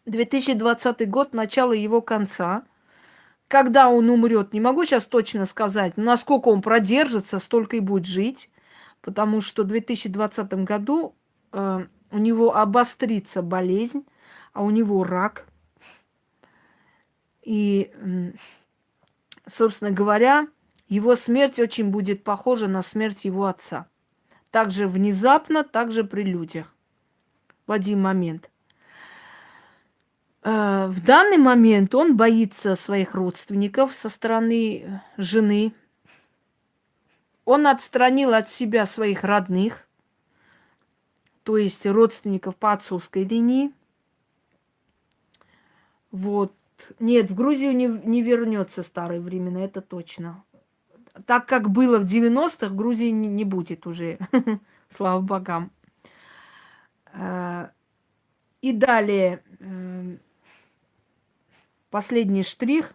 S1: 2020 год, начало его конца. Когда он умрет, не могу сейчас точно сказать, но насколько он продержится, столько и будет жить. Потому что в 2020 году у него обострится болезнь, а у него рак. И, собственно говоря, его смерть очень будет похожа на смерть его отца. Также внезапно, также при людях в один момент. В данный момент он боится своих родственников со стороны жены. Он отстранил от себя своих родных, то есть родственников по отцовской линии. Вот. Нет, в Грузию не вернется старые времена, это точно. Так как было в 90-х, Грузии не будет уже, слава богам. И далее, последний штрих,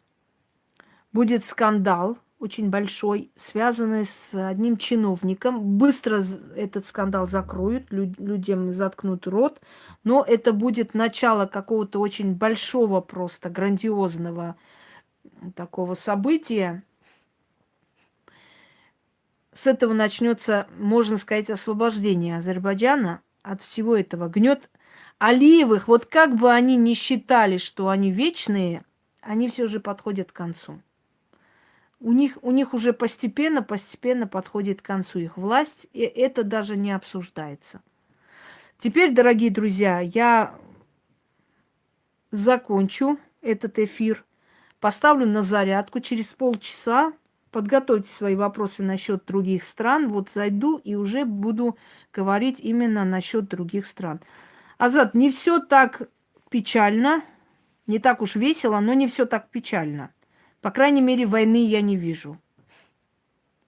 S1: будет скандал очень большой, связанный с одним чиновником. Быстро этот скандал закроют, людям заткнут рот, но это будет начало какого-то очень большого, просто грандиозного такого события. С этого начнется, можно сказать, освобождение Азербайджана от всего этого. Гнет Алиевых, вот как бы они ни считали, что они вечные, они все же подходят к концу. У них уже постепенно подходит к концу их власть, и это даже не обсуждается. Теперь, дорогие друзья, я закончу этот эфир, поставлю на зарядку через полчаса. Подготовьте свои вопросы насчет других стран. Вот зайду и уже буду говорить именно насчет других стран. Азат, не все так печально, не так уж весело, но не все так печально. По крайней мере, войны я не вижу.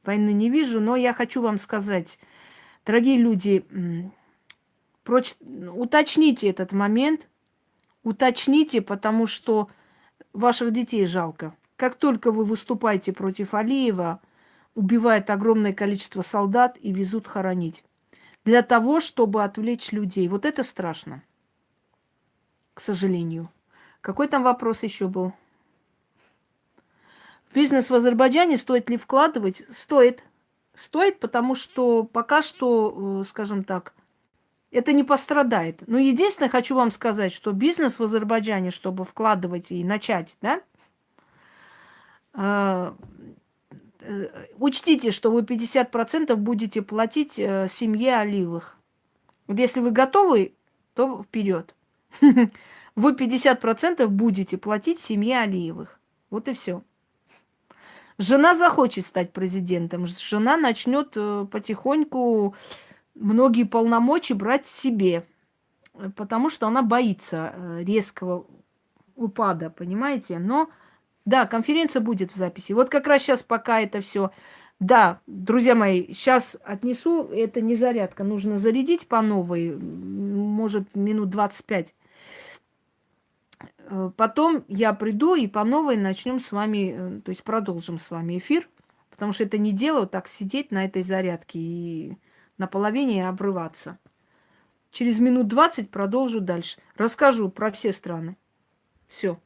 S1: Войны не вижу, но я хочу вам сказать, дорогие люди, уточните этот момент, уточните, потому что ваших детей жалко. Как только вы выступаете против Алиева, убивает огромное количество солдат и везут хоронить. Для того, чтобы отвлечь людей. Вот это страшно, к сожалению. Какой там вопрос еще был? В бизнес в Азербайджане стоит ли вкладывать? Стоит. Стоит, потому что пока что, скажем так, это не пострадает. Но единственное, хочу вам сказать, что бизнес в Азербайджане, чтобы вкладывать и начать, да, учтите, что вы 50% будете платить семье Алиевых. Вот если вы готовы, то вперед. Вы 50% будете платить семье Алиевых. Вот и все. Жена захочет стать президентом. Жена начнет потихоньку многие полномочия брать себе. Потому что она боится резкого упада, понимаете? Но да, конференция будет в записи. Вот как раз сейчас, пока это все. Да, друзья мои, сейчас отнесу. Это не зарядка. Нужно зарядить по новой. Может, минут 25. Потом я приду и по новой начнем с вами, то есть продолжим с вами эфир. Потому что это не дело вот так сидеть на этой зарядке и на половине обрываться. Через минут 20 продолжу дальше. Расскажу про все страны. Все.